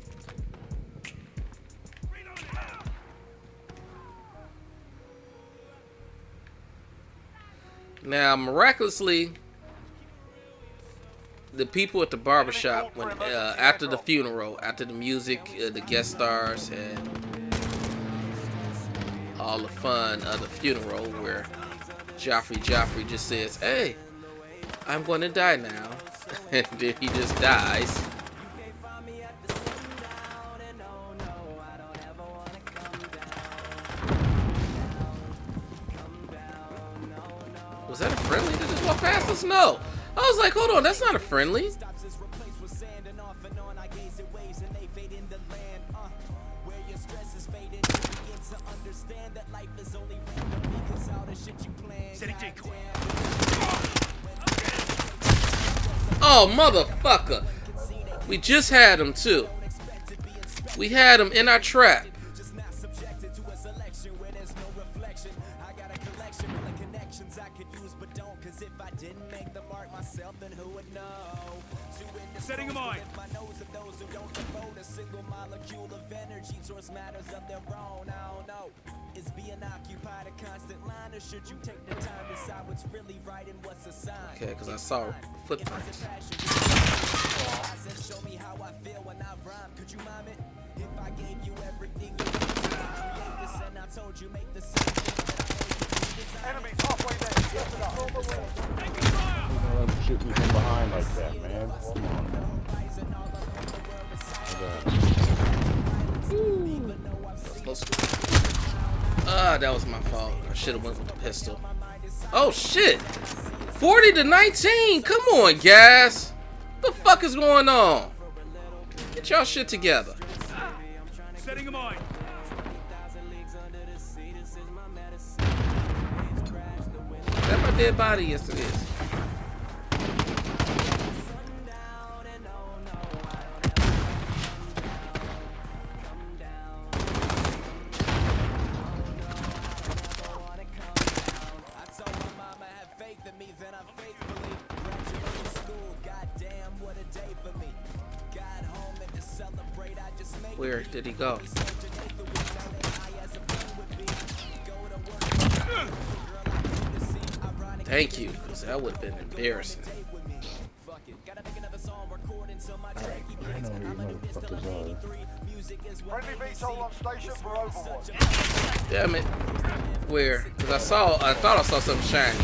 Now, miraculously, the people at the barbershop, when after the funeral, after the music, the guest stars, and all the fun of the funeral, where Joffrey just says, "Hey, I'm going to die now," and then he just dies. Was that a friendly that just walked past us? No. I was like, hold on, that's not a friendly. Oh, motherfucker. We just had him, too. We had him in our trap. Setting a mine. Okay, because I saw footprints. Enemy halfway there. Get it up. Don't shoot me from behind like that, man. That was my fault. I should have went with the pistol. Oh shit! 40-19. Come on, guys. What the fuck is going on? Get y'all shit together. Setting a mine. Is that my dead body? Yes, it is. Where did he go? Thank you, because that would have been embarrassing. I know who you motherfuckers are. Friendly VTOL on station for Overwatch. Damn it. Where? Because I thought I saw something shiny.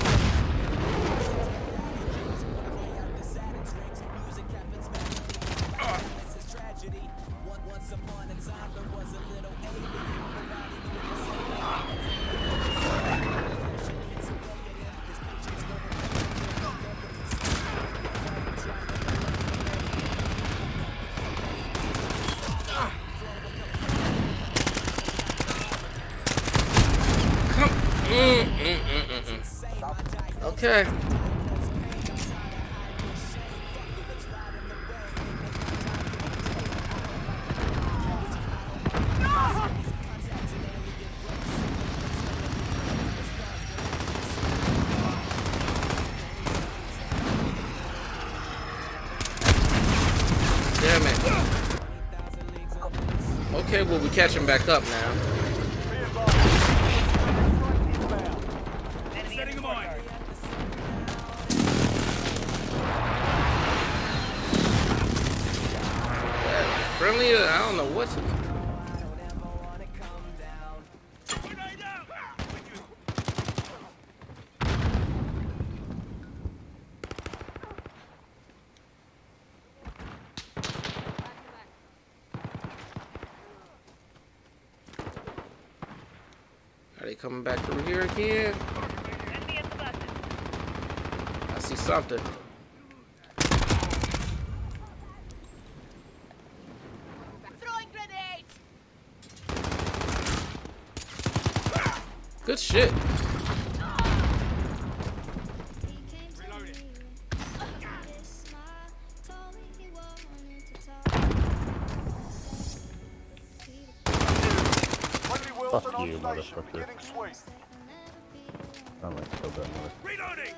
Okay. Damn it. Okay, well, we catch him back up now. Setting a mine. Friendly, I don't know what's. Are they coming back through here again? I see something. Good shit. Fuck you, motherfucker. I like so bad. Reloading!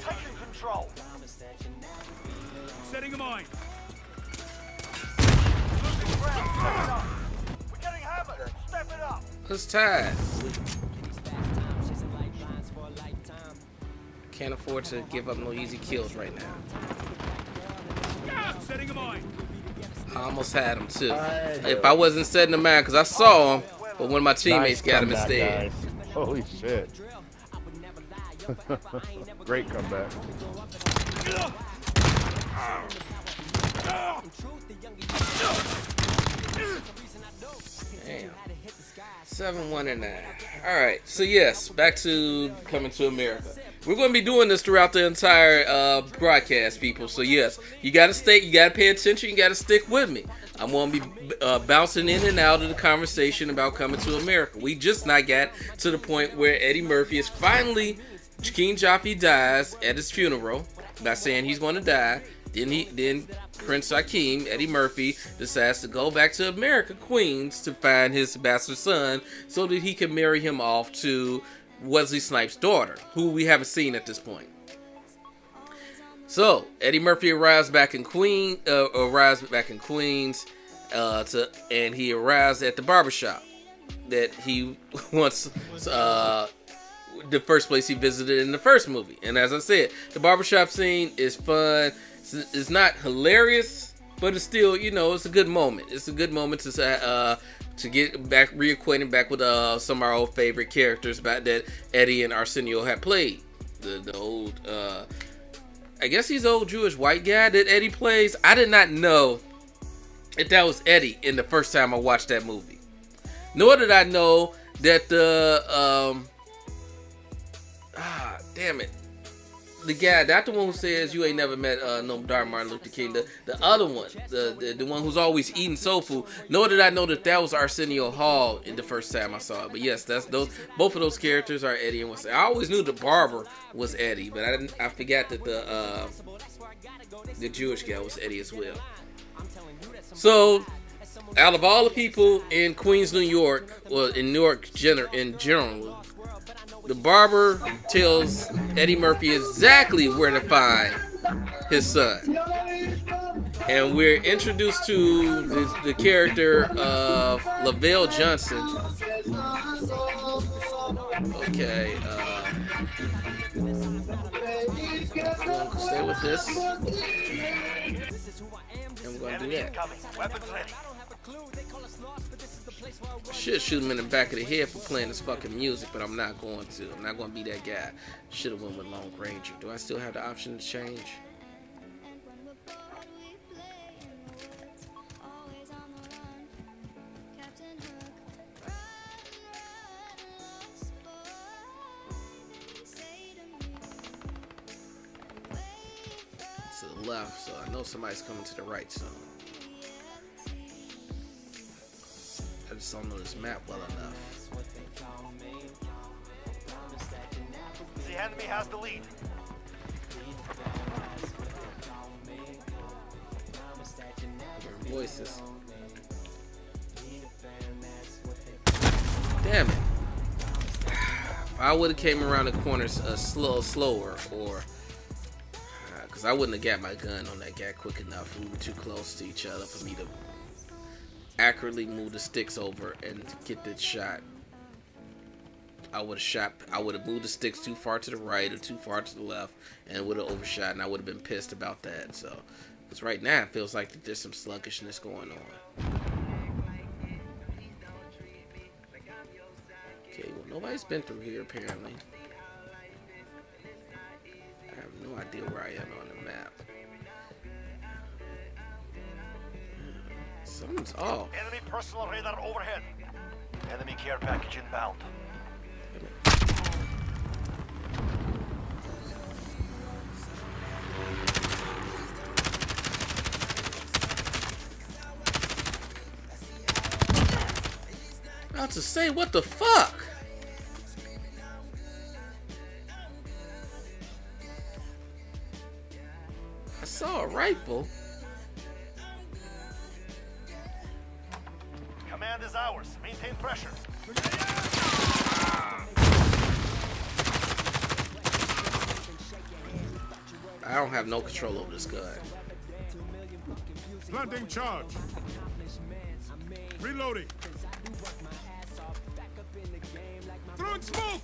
Taking control. Setting a mine. Losing ground. Step it up. We're getting hammered. Step it up. It's tied. Can't afford to give up no easy kills right now. Setting a mine. I almost had him too. If I wasn't setting him out, because I saw him, but one of my teammates got him comeback, instead. guys. Holy shit. Great comeback. Damn. 7-1-9. All right. So yes, back to Coming to America. We're going to be doing this throughout the entire broadcast, people. So yes, you got to stay. You got to pay attention. You got to stick with me. I'm going to be bouncing in and out of the conversation about Coming to America. We just not got to the point where Eddie Murphy is finally. King Joffrey dies at his funeral. Not saying he's going to die. Then Prince Hakeem, Eddie Murphy, decides to go back to America, Queens, to find his bastard son so that he can marry him off to Wesley Snipes' daughter, who we haven't seen at this point. So Eddie Murphy arrives back in Queens, and he arrives at the barbershop that he wants. The first place he visited in the first movie. And as I said, the barbershop scene is fun. It's not hilarious, but it's still, it's a good moment. It's a good moment to get back, reacquainted back with some of our old favorite characters that Eddie and Arsenio had played. The old, I guess he's old Jewish white guy that Eddie plays. I did not know that was Eddie in the first time I watched that movie. Nor did I know that damn it. The guy, not the one who says you ain't never met no Dr. Martin Luther King. The other one, the one who's always eating soul food. Nor did I know that was Arsenio Hall in the first time I saw it. But yes, that's those. Both of those characters are Eddie and Wesley. I always knew the barber was Eddie, but I forgot that the Jewish guy was Eddie as well. So, out of all the people in Queens, New York, well, in New York in general, the barber tells Eddie Murphy exactly where to find his son. And we're introduced to the character of Lavelle Johnson. Okay, stay with this. And we're going to do that. Weapons ready. I should shoot him in the back of the head for playing this fucking music, but I'm not going to. I'm not going to be that guy. Should have went with Lone Ranger. Do I still have the option to change? To the left, so I know somebody's coming to the right soon. I just don't know this map well enough. The enemy has the lead. Voices. Damn it. If I would have came around the corners slower, or because I wouldn't have got my gun on that guy quick enough. We were too close to each other for me to accurately move the sticks over and get that shot. I would have moved the sticks too far to the right or too far to the left, and would have overshot, and I would have been pissed about that. So Because right now it feels like there's some sluggishness going on. Okay, well, nobody's been through here apparently. I have no idea where I am on the map. Something's off. Enemy personal radar overhead. Enemy care package inbound. About to say, what the fuck? I saw a rifle. Command is ours. Maintain pressure. I don't have no control over this gun. Planting charge. Reloading. Throwing smoke.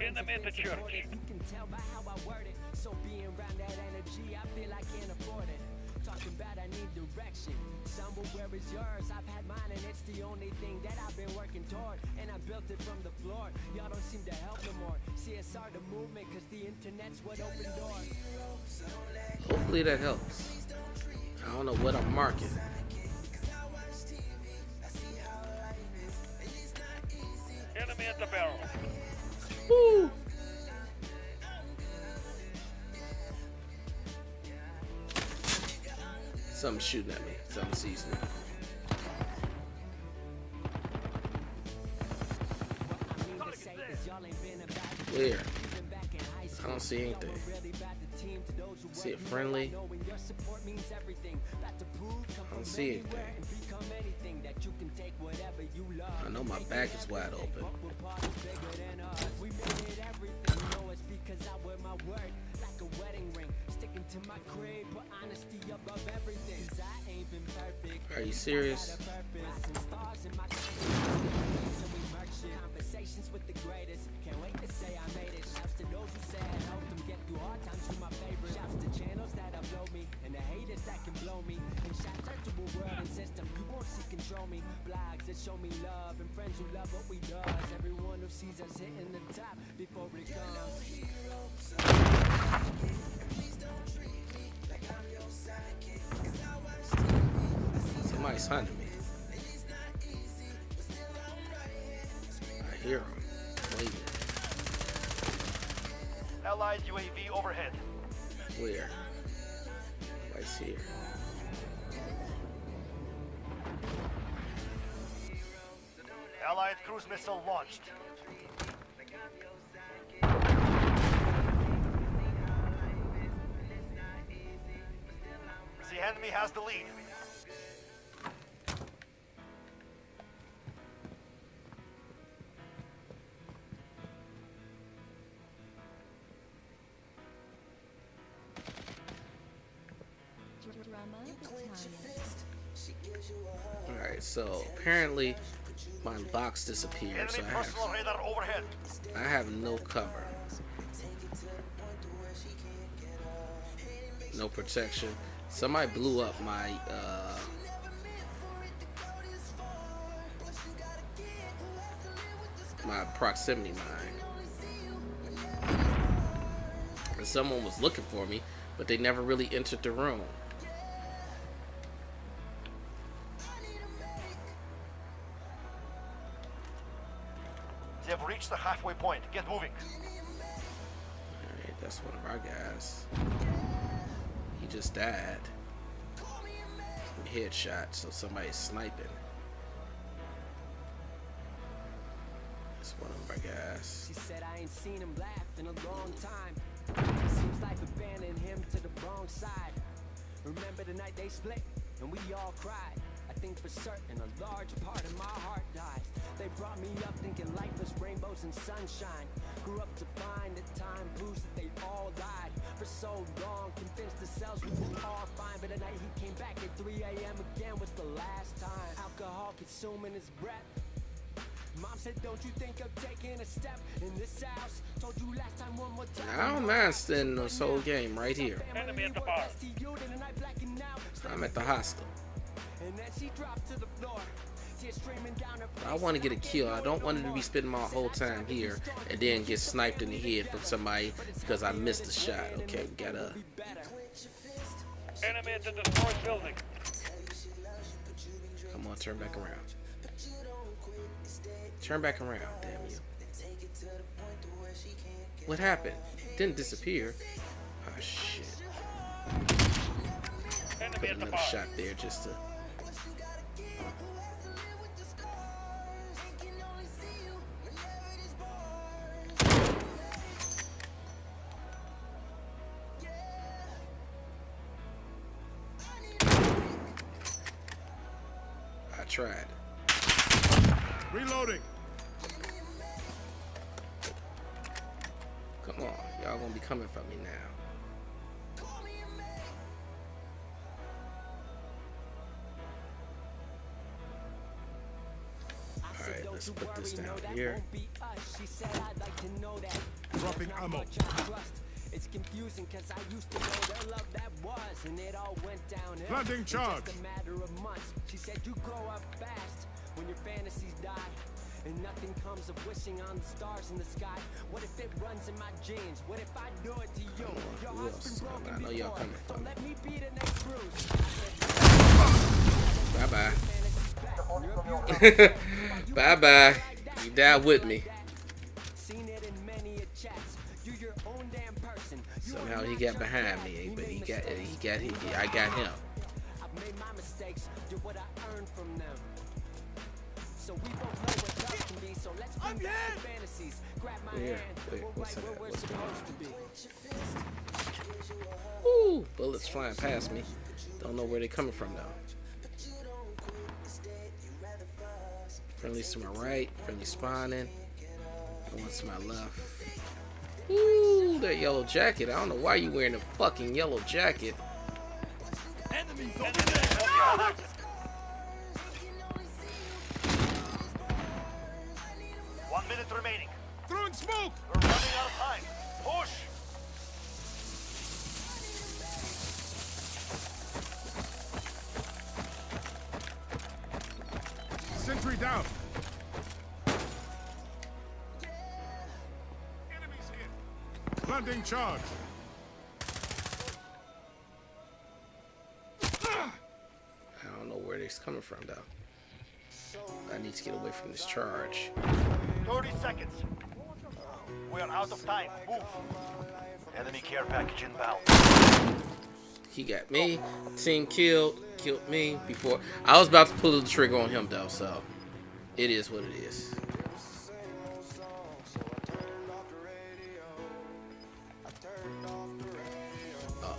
In the middle church. You can tell by how I word it. So being around that energy, I feel I can't afford it. Talking about I need direction. Somewhere where is yours? I've had mine and it's the only thing that I've been working toward. And I built it from the floor. Y'all don't seem to help no more. CSR the movement, cause the internet's what opened doors. Hopefully that helps. I don't know what I'm marking. Enemy at the barrel. Woo! Something's shooting at me. Something sees me. Where? I don't see anything. See it friendly? I don't see anything. I know my back is wide open. Are you serious? Conversations with the greatest. Can't wait to say I made it. Shouts to those who say I helped them get through hard times with my favorite. Shouts to channels that upload me and the haters that can blow me. And shouts out to a world and system you won't see control me. Blogs that show me love and friends who love what we does. Everyone who sees us hitting the top before it comes. Somebody's hunting me. I hear him. Wait. Allied UAV overhead. Where? Right here. Allied cruise missile launched. The enemy has the lead. Alright, so apparently my box disappeared, so Enemy personal radar overhead. I have no cover. No protection. Somebody blew up my my proximity mine. And someone was looking for me, but they never really entered the room. They have reached the halfway point. Get moving. Alright, that's one of our guys. He just died. Headshot, so somebody's sniping. That's one of our guys. She said I ain't seen him laugh in a long time. Seems like abandoning him to the wrong side. Remember the night they split and we all cried. I think for certain a large part of my heart died. They brought me up thinking life was rainbows and sunshine. grew up to find that time proves that they all lied for so long, convinced themselves we were all fine. But at night he came back at 3 a.m. again was the last time. Alcohol consuming his breath. Mom said, don't you think of taking a step in this house? Told you last time one more time. I don't mind staying this whole game right here. Enemy at the bar. I'm at the hostel. And then she dropped to the floor. Tears streaming down her I want to get a kill. I don't want to be spending my whole time here and then get sniped in the head from somebody because I missed a shot. Okay, we gotta. Enemy at the destroyed building. Come on, turn back around. Turn back around, damn you. What happened? Didn't disappear. Oh shit. Enemy Put at the another bar. shot there just to. I tried. Reloading. Come on, y'all gonna be coming for me now. Alright, let's put this down here. Dropping ammo. It's confusing cause I used to know their love that was, and it all went downhill. Planting in charge. just a matter of months. She said you grow up fast when your fantasies die, and nothing comes of wishing on the stars in the sky. What if it runs in my genes? What if I do it to you? Your Who heart's else? been broken I know y'all before. coming for Don't me. let me be the next bruise. Bye bye. Bye bye. You died with me. Seen it in many a chats. You're your own damn person. Somehow he got behind me, but I got him. I've made my mistakes. You're what I earned from them. So we both know what love can be. So let's bring back the fantasies. Grab my Where? hand. Wait, We're what's right that? where we're What's that? supposed to be. Woo! Bullets flying past me. Don't know where they're coming from though. Friendlies to my right, friendly spawning. One to my left. Ooh, that yellow jacket. I don't know why you wearing a fucking yellow jacket. Enemy over there. 1 minute remaining. Throwing smoke. We're running out of time. Push. Sentry down. Enemies here. Planting charge. I don't know where they're coming from though. I need to get away from this charge. 30 seconds. We are out of time. Move. Enemy care package inbound. He got me. Team killed me before. I was about to pull the trigger on him though, so it is what it is. Oh.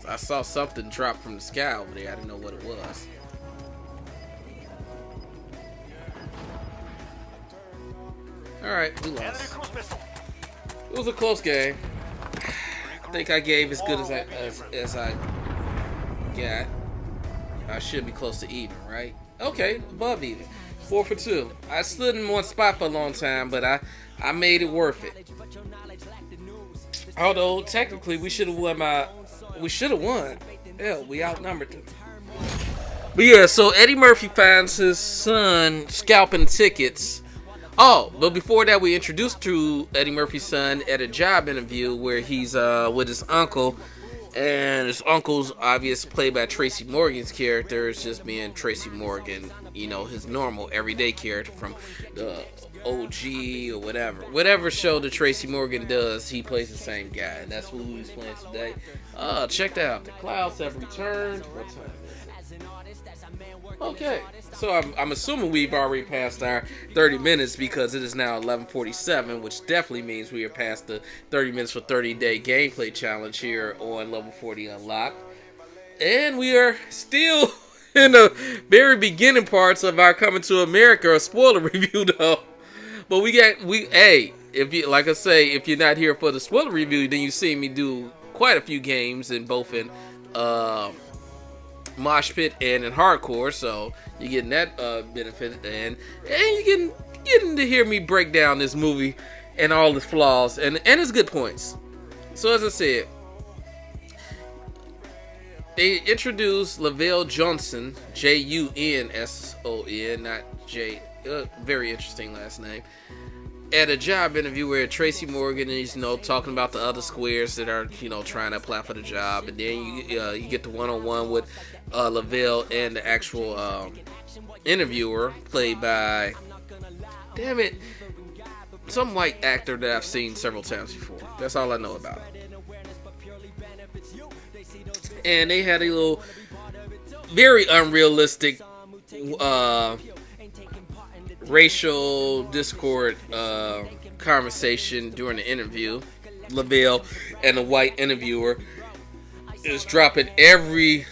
So I saw something drop from the sky over there. I didn't know what it was. All right, we Enemy lost. cruise missile. It was a close game. I think I gave as good as I got. I should be close to even, right? Okay, above even. 4 for 2. I stood in one spot for a long time, but I made it worth it. Although technically we should have won. Hell, we outnumbered them. But yeah, so Eddie Murphy finds his son scalping tickets. Oh, but before that, we introduced to Eddie Murphy's son at a job interview where he's with his uncle, and his uncle's obvious played by Tracy Morgan's character is just being Tracy Morgan, you know, his normal everyday character from the OG or whatever show that Tracy Morgan does. He plays the same guy, and that's who he's playing today. Check that out. The clouds have returned. What time is it? Okay, so I'm assuming we've already passed our 30 minutes because it is now 11:47, which definitely means we are past the 30 minutes for 30-day gameplay challenge here on Level 40 Unlocked. And we are still in the very beginning parts of our Coming to America spoiler review, though. But hey, if you like I say, if you're not here for the spoiler review, then you see me do quite a few games in both in Mosh Pit and in Hardcore, so you're getting that benefit, and you're getting to hear me break down this movie and all its flaws and its good points. So as I said, they introduced Lavelle Johnson, Junson, not J. Very interesting last name. At a job interview where Tracy Morgan is, talking about the other squares that are, trying to apply for the job, and then you get the one-on-one with Lavelle and the actual interviewer, played by, damn it, some white actor that I've seen several times before. That's all I know about him. And they had a little, very unrealistic, racial discord conversation during the interview. Lavelle and the white interviewer is dropping every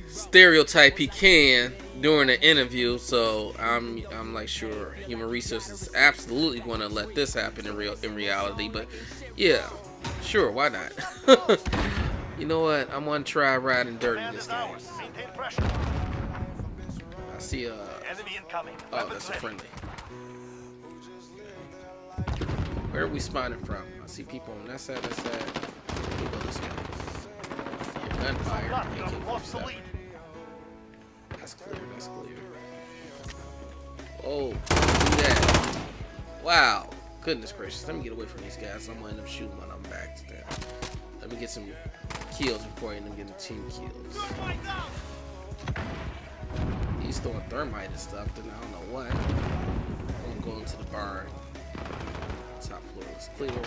stereotype he can during the interview, so I'm like, sure, Human Resources is absolutely going to let this happen in reality, but yeah, sure, why not? You know what? I'm gonna try riding dirty this time. I see oh, that's a friendly. Where are we spawning from? I see people on that side, We go this way. Yeah, gunfire. AK-47. That's clear. Oh, do that. Wow. Goodness gracious. Let me get away from these guys. I'm gonna end up shooting when I'm back to them. Let me get some kills before I end up getting team kills. He's throwing thermite and stuff, then I don't know what. I'm gonna go into the barn. Top floor is clear.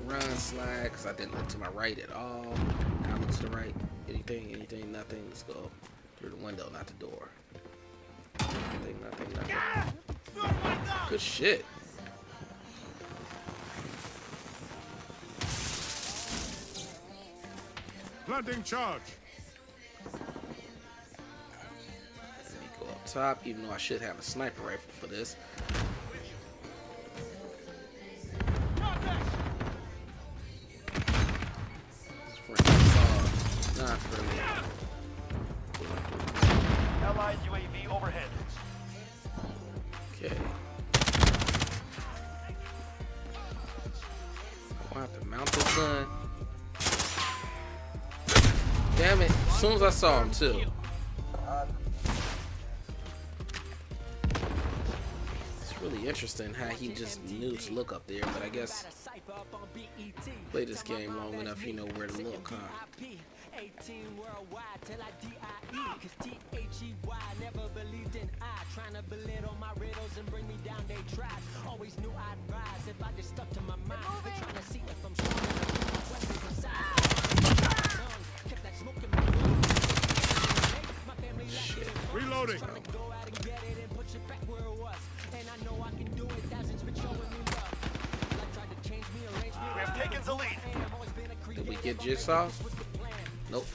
Run, slide, because I didn't look to my right at all. Now I look to the right. Anything, nothing. Let's go through the window, not the door. Nothing. Good shit. Planting charge. Let me go up top, even though I should have a sniper rifle for this. Not friendly. Allied UAV overhead. Okay. I have to mount this gun. Damn it. As soon as I saw him, too. It's really interesting how he just knew to look up there, but I guess play this game long enough, you know where to look, huh? Shit. Reloading. We have taken the lead. Did we get Jigsaw? Nope.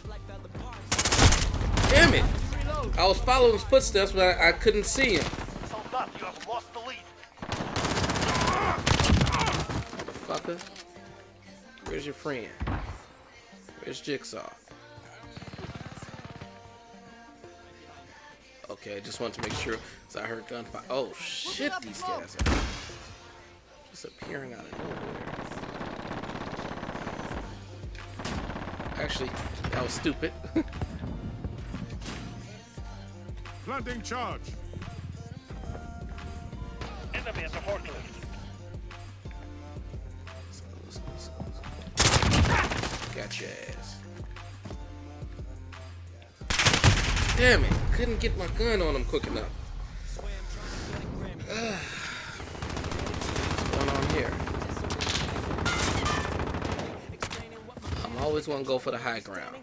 Damn it! I was following his footsteps, but I couldn't see him. Soldat, you have lost the lead. Motherfucker. Where's your friend? Where's Jigsaw? Okay, just wanted to make sure, because I heard gunfire. Oh shit, these guys are just appearing out of nowhere. Actually, that was stupid. Planting charge. Enemy at the forklift. Let's go. Got your ass. Damn it. Couldn't get my gun on him quick enough. What's going on here? I'm always want to go for the high ground.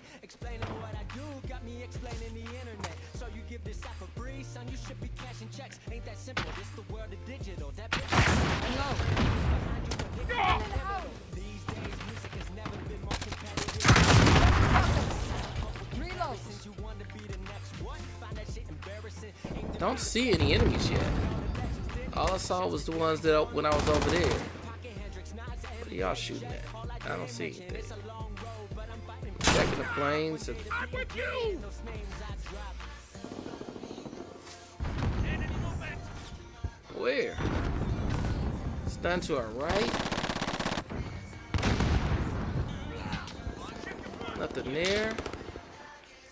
Don't see any enemies yet. All I saw was the ones that when I was over there. What are y'all shooting at? I don't see anything. Checking the planes. I'm with you. Where? It's done to our right. Nothing there.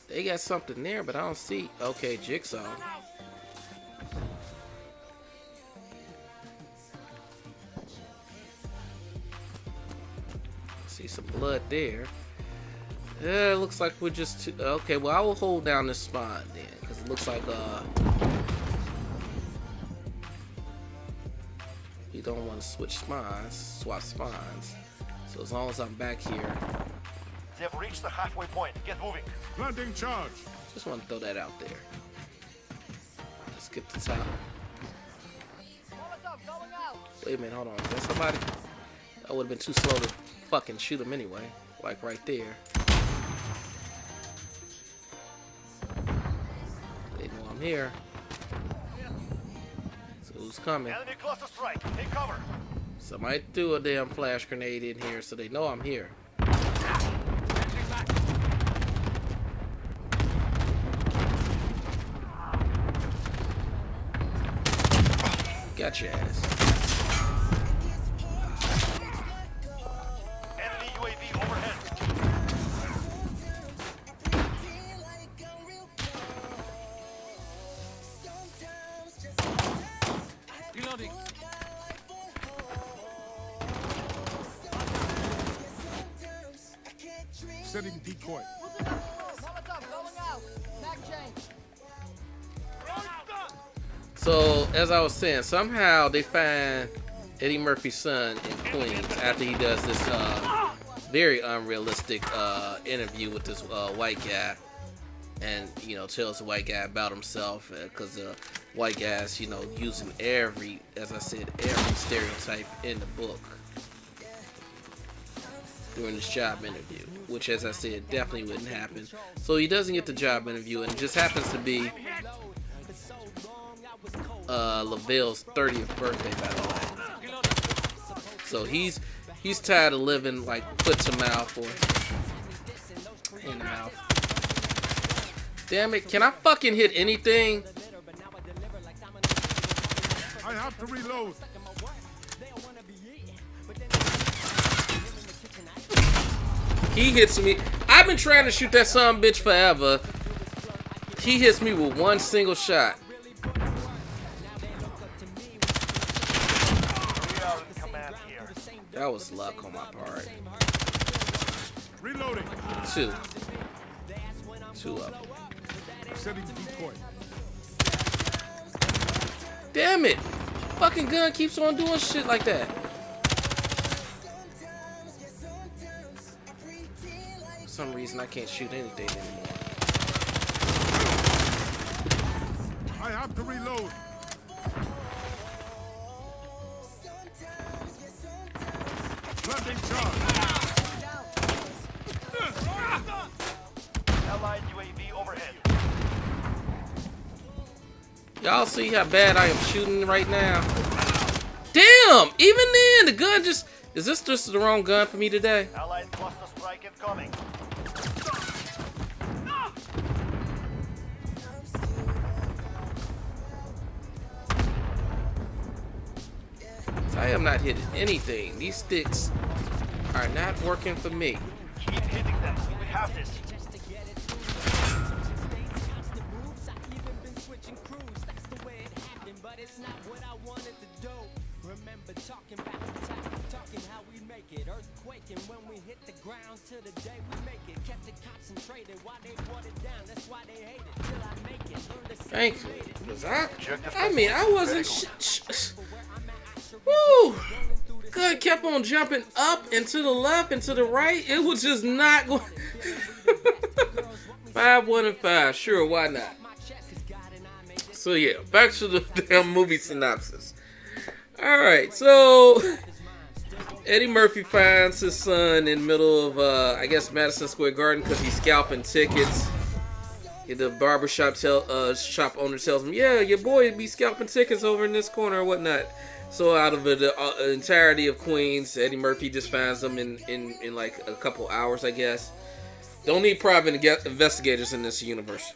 They got something there, but I don't see. Okay, Jigsaw. See some blood there. Yeah, it looks like we're just okay. Well, I will hold down this spot then, because it looks like we don't want to swap spawns. So as long as I'm back here, They've reached the halfway point. Get moving. Planting charge. just want to throw that out there. Let's get the top. Wait a minute, hold on. Is that somebody? I would have been too slow to fucking shoot him anyway. Like right there. They know I'm here. So who's coming? Enemy cluster strike. Take cover. Somebody threw a damn flash grenade in here so they know I'm here. Got your ass. Enemy UAV overhead. Reloading. Setting decoy. So, as I was saying, somehow they find Eddie Murphy's son in Queens after he does this very unrealistic interview with this white guy, and tells the white guy about himself, because the white guy's using every stereotype in the book during this job interview, which, as I said, definitely wouldn't happen. So he doesn't get the job interview, and it just happens to be LaVelle's 30th birthday, by the way. So he's tired of living like foot to mouth or hand to mouth. Damn it! Can I fucking hit anything? I have to reload. He hits me. I've been trying to shoot that son of a bitch forever. He hits me with one single shot. We are in command here. That was luck on my part. Reloading. Two of them. Setting decoy. Damn it! Fucking gun keeps on doing shit like that. For some reason I can't shoot anything anymore. I have to reload. Planting charge. Allied UAV overhead. Y'all see how bad I am shooting right now? Damn! Even then, the gun just... Is this just the wrong gun for me today? Allied cluster strike incoming. I am not hitting anything. These sticks are not working for me. Keep hitting them. We have this. Thankfully, because I mean, I wasn't. Woo! Gun kept on jumping up and to the left and to the right. It was just not going. 5, 1, and 5. Sure, why not? So yeah, back to the damn movie synopsis. All right, so Eddie Murphy finds his son in the middle of, I guess, Madison Square Garden because he's scalping tickets. The barbershop shop owner tells him, yeah, your boy be scalping tickets over in this corner or whatnot. So out of the entirety of Queens, Eddie Murphy just finds them in like a couple hours, I guess. Don't need private investigators in this universe.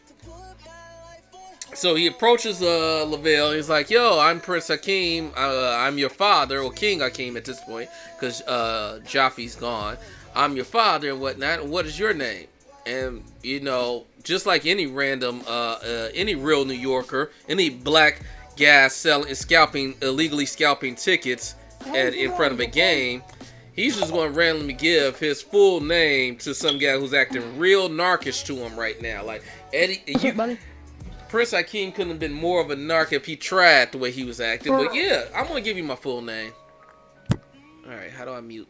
So he approaches Lavelle. He's like, yo, I'm Prince Hakeem. I'm your father, or King Hakeem at this point, because Jaffe's gone. I'm your father and whatnot. And what is your name? And, you know, just like any random, any real New Yorker, any black guy illegally scalping tickets in front of a game, he's just going to randomly give his full name to some guy who's acting real narkish to him right now. Like, Eddie, Prince Hakeem couldn't have been more of a narc if he tried the way he was acting. But yeah, I'm going to give you my full name. Alright, how do I mute?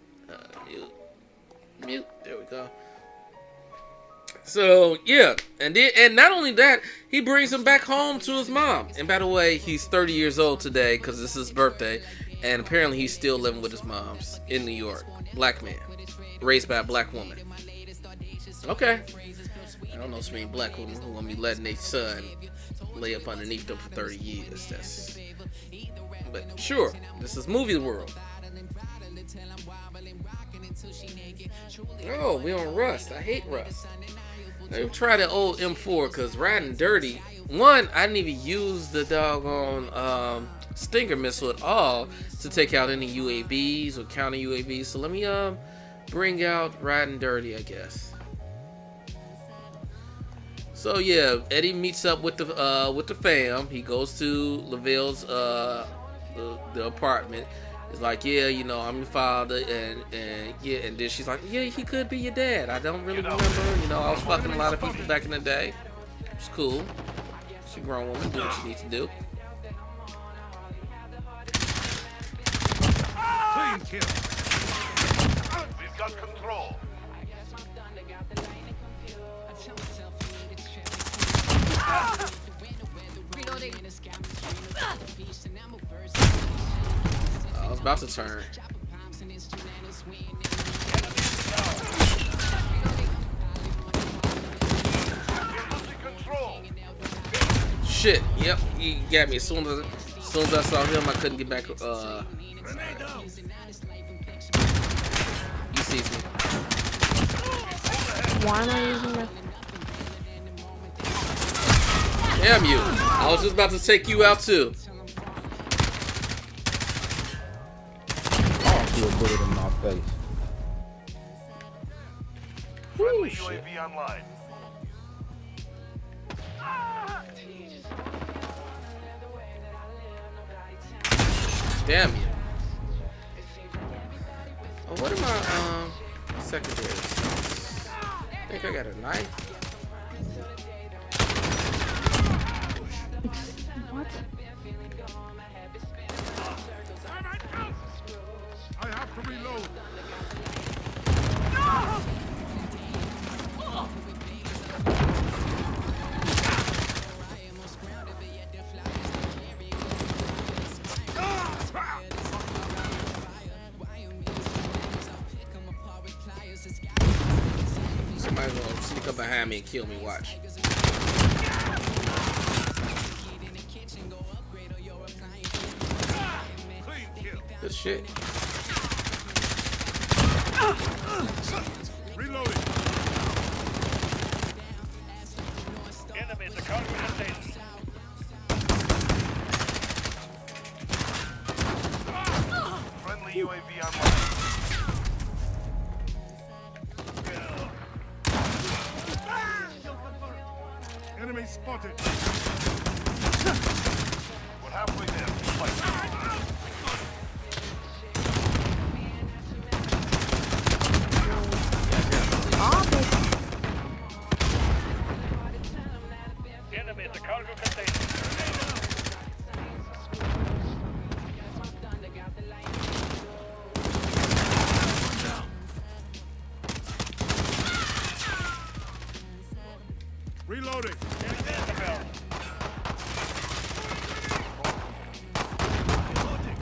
Mute. There we go. So yeah, and not only that, he brings him back home to his mom. And by the way, he's 30 years old today because this is his birthday, and apparently he's still living with his moms in New York. Black man, raised by a black woman. Okay, I don't know so many black women who want me letting their son lay up underneath them for 30 years. But sure, this is movie world. Oh, we on Rust. I hate Rust. Let me try the old M4 because riding dirty. One, I didn't even use the doggone Stinger missile at all to take out any UAVs or counter UAVs. So let me bring out riding dirty, I guess. So yeah, Eddie meets up with the fam. He goes to Lavelle's the apartment. He's like, yeah, you know, I'm your father, and yeah, and then she's like, yeah, he could be your dad. I don't really remember. You know, I was fucking a lot of people back in the day. It's cool. She's a grown woman, do what you need to do. Clean kill. We've got control. I was about to turn. Shit. Yep. He got me as soon as I saw him. I couldn't get back. He sees me. Why am I using this? Damn you! I was just about to take you out too. I'll do a bullet in my face. Friendly UAV online. Damn you! Oh, what am I secondaries? I think I got a knife. What? I have to reload. Somebody's gonna sneak up behind me and kill me. Watch. Good shit. Reloading. Enemy at the cargo container. Friendly UAV online. Enemy spotted. We're halfway there. Fight. Enemy at the cargo container. Reloading.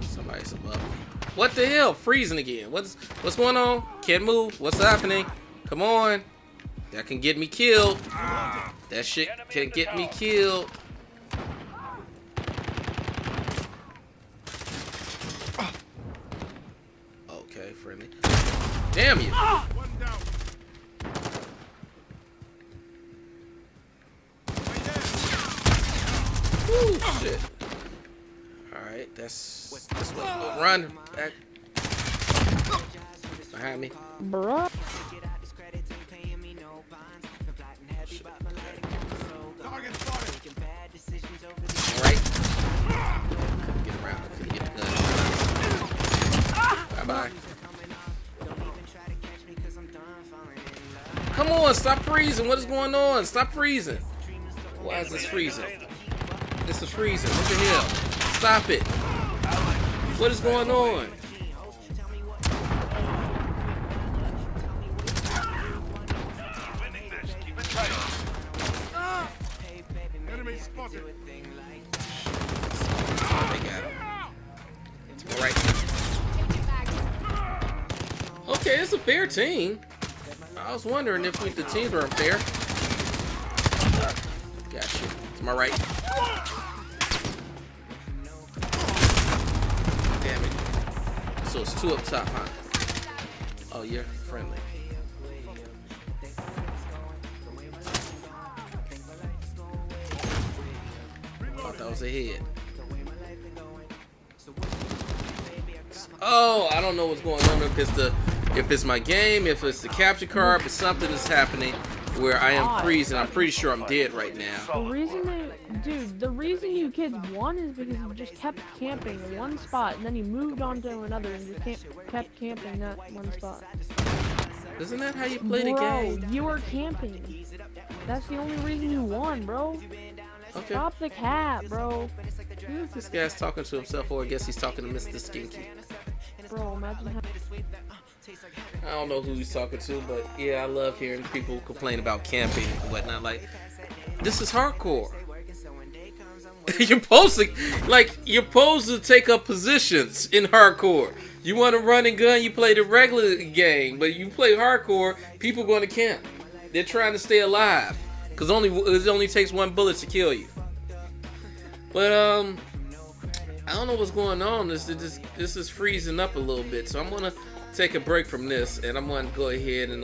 Somebody's above me. What the hell? Freezing again. What's going on? Can't move. What's happening? Come on. That can get me killed. That shit can get me killed. Okay, friendly. Damn you. One down. Ooh, shit. Alright, that's what. Oh, run back. Behind me. Bruh. Target spotted. Alright. Couldn't get around. Couldn't get the gun. Bye-bye. Come on, stop freezing. What is going on? Stop freezing. Why is this freezing? This is freezing. What the hell? Stop it. What is going on? Winning this. Keep it tight. Enemy spotted. They got him. Alright. Okay, it's a fair team. I was wondering if the teams were unfair. Got you. Am I right? Damn it. So it's 2 up top, huh? Oh, you're friendly. Thought that was a head. Oh, I don't know what's going on. If it's my game, if it's the capture card, but something is happening where I am freezing. I'm pretty sure I'm dead right now. The reason you kids won is because you just kept camping in one spot, and then you moved on to another and just kept camping that one spot. Isn't that how you play the Bro, game? you were camping. That's the only reason you won, bro. Okay. Stop the cap, bro. This guy's talking to himself, or I guess he's talking to Mr. Skinky. Bro, imagine how... I don't know who he's talking to, but yeah, I love hearing people complain about camping and whatnot. Like, this is hardcore. You're supposed to take up positions in hardcore. You want to run and gun, you play the regular game, but you play hardcore, people going to camp. They're trying to stay alive, because it only takes 1 bullet to kill you. But I don't know what's going on. This is freezing up a little bit, so I'm gonna take a break from this, and I'm gonna go ahead and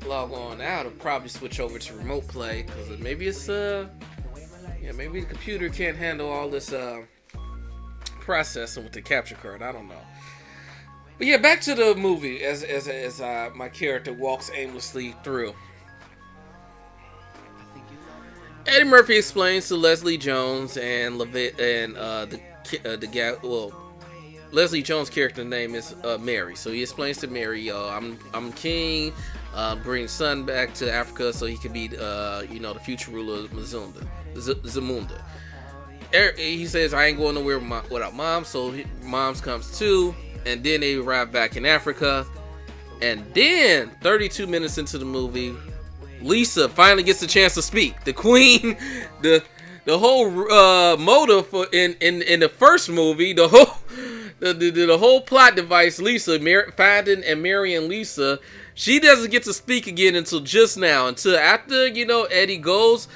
log on out. I'll probably switch over to remote play, because maybe it's maybe the computer can't handle all this processing with the capture card. I don't know. But yeah, back to the movie as my character walks aimlessly through. Eddie Murphy explains to Leslie Jones and Leslie Jones' character name is Mary. So he explains to Mary, I'm king, bring son back to Africa so he could be, the future ruler of Zamunda. He says, I ain't going nowhere without mom, so mom's comes too, and then they arrive back in Africa, and then 32 minutes into the movie, Lisa finally gets a chance to speak. The queen, the whole motive for in the first movie, the whole plot device, Lisa finding and marrying Lisa, she doesn't get to speak again until just now, until after Eddie goes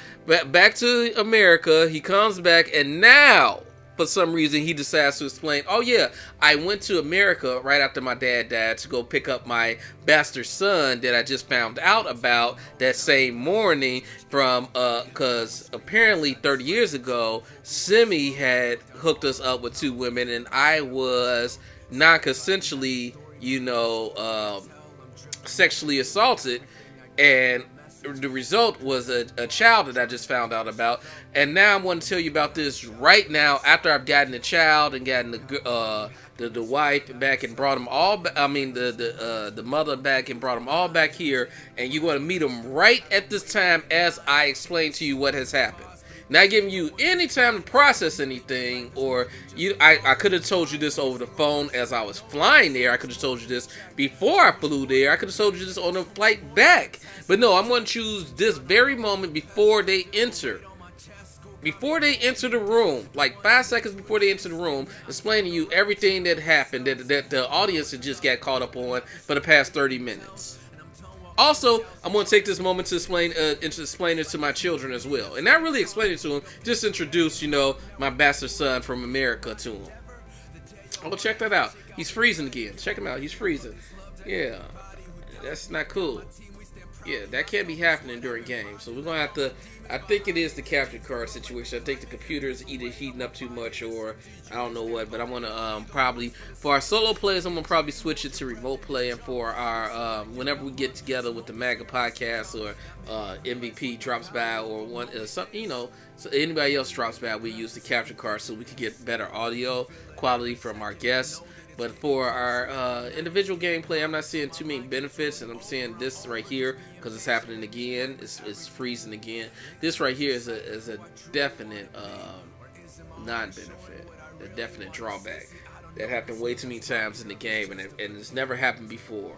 back to America. He comes back, and now for some reason he decides to explain, oh yeah, I went to America right after my dad died to go pick up my bastard son that I just found out about that same morning from because apparently 30 years ago Simi had hooked us up with 2 women, and I was non-consensually sexually assaulted, and the result was a child that I just found out about. And now I'm going to tell you about this right now after I've gotten the child and gotten the wife back and brought them all the mother back and brought them all back here, and you're going to meet them right at this time as I explain to you what has happened. Not giving you any time to process anything, or I could have told you this over the phone as I was flying there. I could have told you this before I flew there. I could have told you this on the flight back. But no, I'm going to choose this very moment before they enter. Before they enter the room, like 5 seconds before they enter the room, explaining to you everything that happened that the audience had just got caught up on for the past 30 minutes. Also, I'm going to take this moment to explain it to my children as well. And not really explain it to them, just introduce, my bastard son from America to them. Oh, check that out. He's freezing again. Check him out. He's freezing. Yeah, that's not cool. Yeah, that can't be happening during games. So we're going to have to, I think it is the capture card situation. I think the computer is either heating up too much or I don't know what. But I'm going to probably, for our solo plays, I'm going to probably switch it to remote play. And for our, whenever we get together with the MAGA podcast or MVP drops by or something, so anybody else drops by, we use the capture card so we can get better audio quality from our guests. But for our individual gameplay, I'm not seeing too many benefits, and I'm seeing this right here because it's happening again. It's freezing again. This right here is a definite non-benefit, a definite drawback. That happened way too many times in the game, and it's never happened before.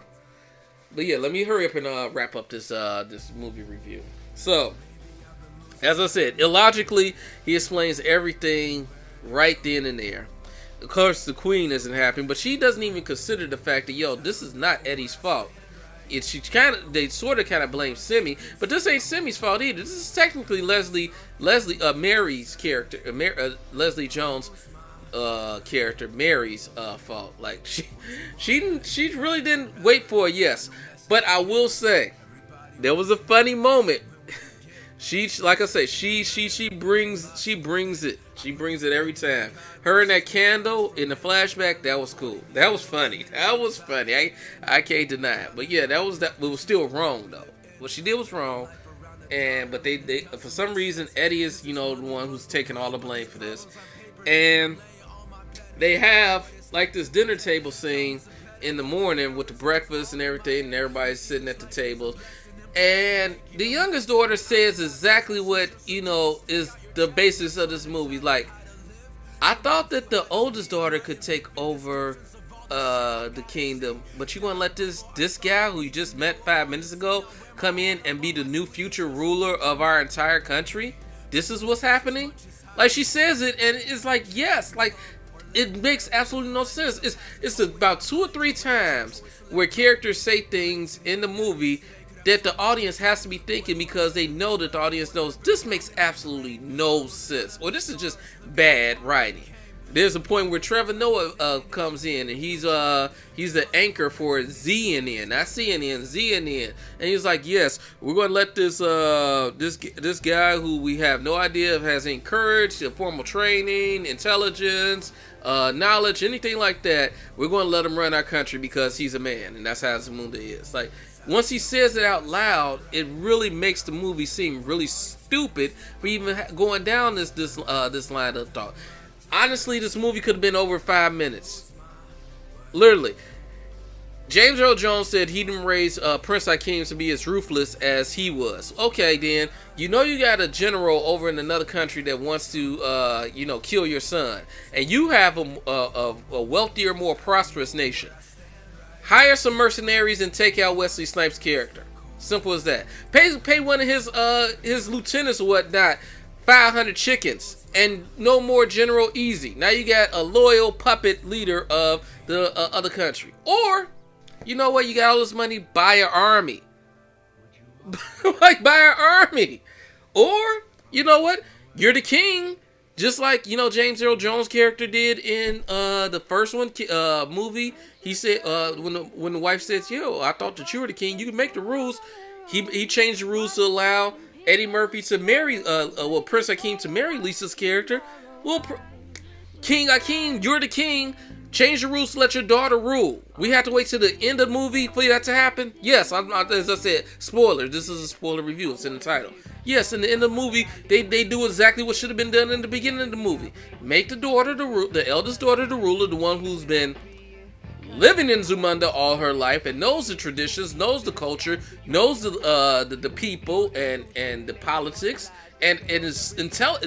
But yeah, let me hurry up and wrap up this movie review. So, as I said, illogically, he explains everything right then and there. Of course, the queen isn't happy, but she doesn't even consider the fact that, this is not Eddie's fault. They sort of blame Simi, but this ain't Simi's fault either. This is technically Mary's character, Leslie Jones' character, Mary's fault. Like she really didn't wait for a yes. But I will say, there was a funny moment. Like I say, she brings it. She brings it every time. Her and that candle in the flashback, that was cool. That was funny. I can't deny it. But yeah, it was still wrong though. What she did was wrong. But they for some reason Eddie is, the one who's taking all the blame for this. And they have like this dinner table scene in the morning with the breakfast and everything, and everybody's sitting at the table. And the youngest daughter says exactly what, is the basis of this movie. Like, I thought that the oldest daughter could take over the kingdom, but you gonna let this guy who you just met 5 minutes ago come in and be the new future ruler of our entire country? This is what's happening? Like, she says it, and it's like, yes, like, it makes absolutely no sense. It's about 2 or 3 times where characters say things in the movie that the audience has to be thinking because they know that the audience knows this makes absolutely no sense, or this is just bad writing. There's a point where Trevor Noah comes in, and he's the anchor for CNN, not CNN, CNN, and he's like, yes, we're going to let this guy who we have no idea if has any courage, formal training, intelligence, knowledge, anything like that, we're going to let him run our country because he's a man, and that's how Zamunda is. Like, once he says it out loud, it really makes the movie seem really stupid for even going down this line of thought. Honestly, this movie could have been over 5 minutes. Literally. James Earl Jones said he didn't raise Prince Hakeem to be as ruthless as he was. Okay, then, you got a general over in another country that wants to, kill your son. And you have a wealthier, more prosperous nation. Hire some mercenaries and take out Wesley Snipes' character. Simple as that. Pay one of his lieutenants or whatnot 500 chickens and no more General Easy. Now you got a loyal puppet leader of the other country. Or, you know what? You got all this money, buy an army. Like, buy an army. Or, you know what? You're the king. Just like, James Earl Jones' character did in the first movie. He said, when the wife says, I thought that you were the king, you can make the rules. He changed the rules to allow Eddie Murphy to marry, Prince Hakeem to marry Lisa's character. Well, King Hakeem, you're the king. Change the rules to let your daughter rule. We have to wait till the end of the movie for that to happen? Yes, as I said, spoiler. This is a spoiler review. It's in the title. Yes, in the end of the movie, they do exactly what should have been done in the beginning of the movie. Make the eldest daughter the ruler, the one who's been living in Zamunda all her life and knows the traditions, knows the culture, knows the people and the politics, and is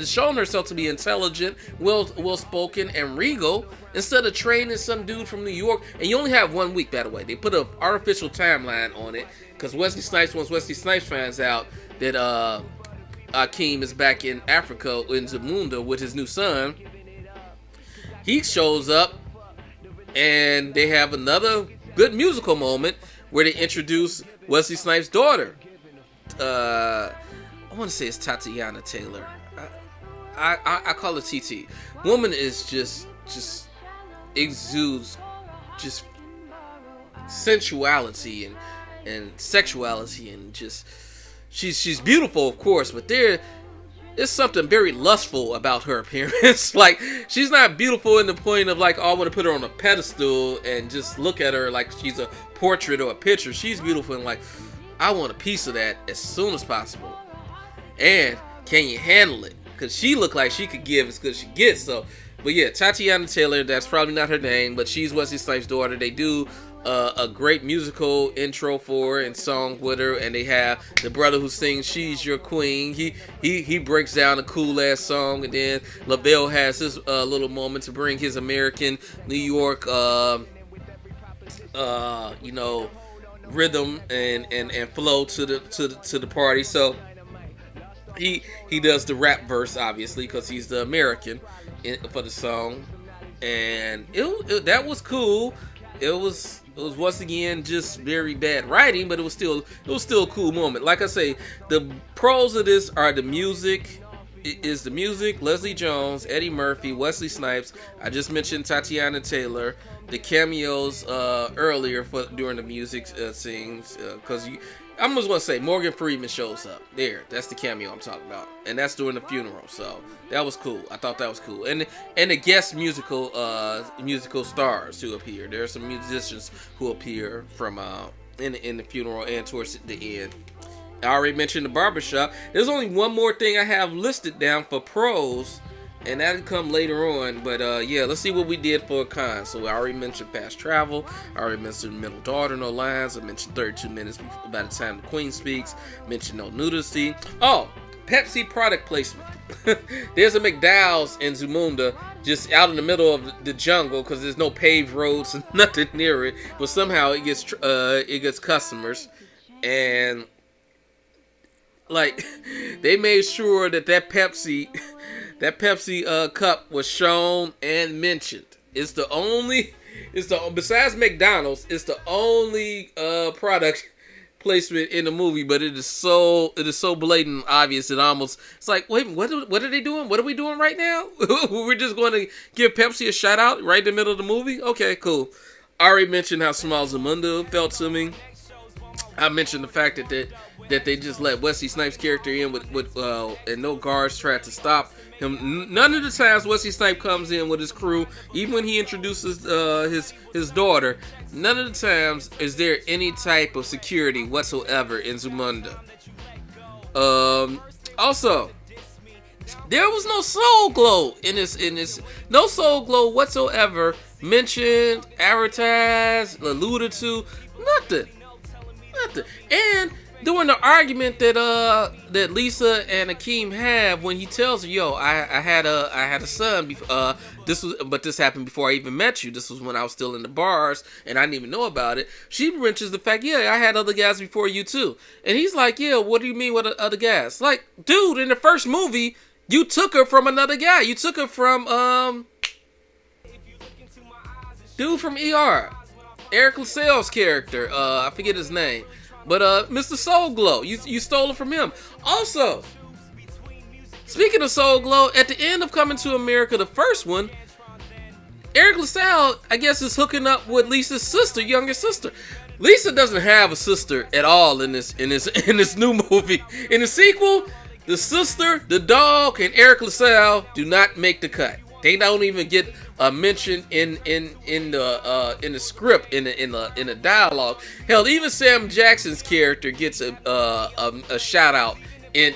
showing herself to be intelligent, well spoken, and regal, instead of training some dude from New York. And you only have 1 week, by the way. They put an artificial timeline on it because once Wesley Snipes finds out that Hakeem is back in Africa in Zamunda with his new son, he shows up. And they have another good musical moment where they introduce Wesley Snipes' daughter. I want to say it's Tatiana Taylor. I call her TT. Woman is just exudes just sensuality and sexuality, and just she's beautiful, of course, but there's something very lustful about her appearance. Like, she's not beautiful in the point of like, oh, I want to put her on a pedestal and just look at her like she's a portrait or a picture. She's beautiful and like, I want a piece of that as soon as possible. And can you handle it? Because she looked like she could give as good as she gets. So, but yeah, Tatiana Taylor, that's probably not her name, but she's Wesley Snipes' daughter. They do a great musical intro for her and song with her, and they have the brother who sings "She's Your Queen." He breaks down a cool ass song, and then LaBelle has his little moment to bring his American New York rhythm and flow to the party. So he does the rap verse, obviously, because he's the American for the song, and that was cool. It was once again just very bad writing, but it was still a cool moment. Like I say, the pros of this are the music. It is the music, Leslie Jones, Eddie Murphy, Wesley Snipes. I just mentioned Tatiana Taylor. The cameos earlier during the music scenes, because I'm just gonna say Morgan Freeman shows up there. That's the cameo I'm talking about, and that's during the funeral. So that was cool. I thought that was cool, and the guest musical stars who appear. There are some musicians who appear from in the funeral and towards the end. I already mentioned the barbershop. There's only one more thing I have listed down for pros, and that'll come later on. But yeah, let's see what we did for cons. So I already mentioned fast travel. I already mentioned middle daughter, no lines. I mentioned 32 minutes by the time the queen speaks. Mentioned no nudity. Oh, Pepsi product placement. There's a McDowell's in Zamunda, just out in the middle of the jungle, because there's no paved roads and nothing near it. But somehow it gets customers, and like they made sure that Pepsi cup was shown and mentioned. Besides McDonald's, it's the only product placement in the movie, but it is so blatant and obvious. It's like, wait, what are they doing? What are we doing right now? We're just going to give Pepsi a shout out right in the middle of the movie? Okay, cool. I already mentioned how small Zamunda felt to me. I mentioned the fact that they just let Wesley Snipes' character in with and no guards tried to stop him. None of the times Wesley Snipes comes in with his crew, even when he introduces his daughter, none of the times is there any type of security whatsoever in Zamunda. Also, there was no Soul Glow in this. No Soul Glow whatsoever mentioned, advertised, alluded to, nothing. And during the argument that Lisa and Akeem have, when he tells her, "Yo, I had a son before. This happened before I even met you. This was when I was still in the bars, and I didn't even know about it." She mentions the fact, "Yeah, I had other guys before you too." And he's like, "Yeah, what do you mean with other guys?" Like, dude, in the first movie, you took her from another guy. You took her from dude from ER, Eric LaSalle's character. I forget his name. But Mr. Soul Glow, you stole it from him. Also, speaking of Soul Glow, at the end of Coming to America, the first one, Eric LaSalle, I guess, is hooking up with Lisa's sister, younger sister. Lisa doesn't have a sister at all in this new movie. In the sequel, the sister, the dog, and Eric LaSalle do not make the cut. They don't even get a mention in the script, in the dialogue. Hell, even Sam Jackson's character gets a shout out in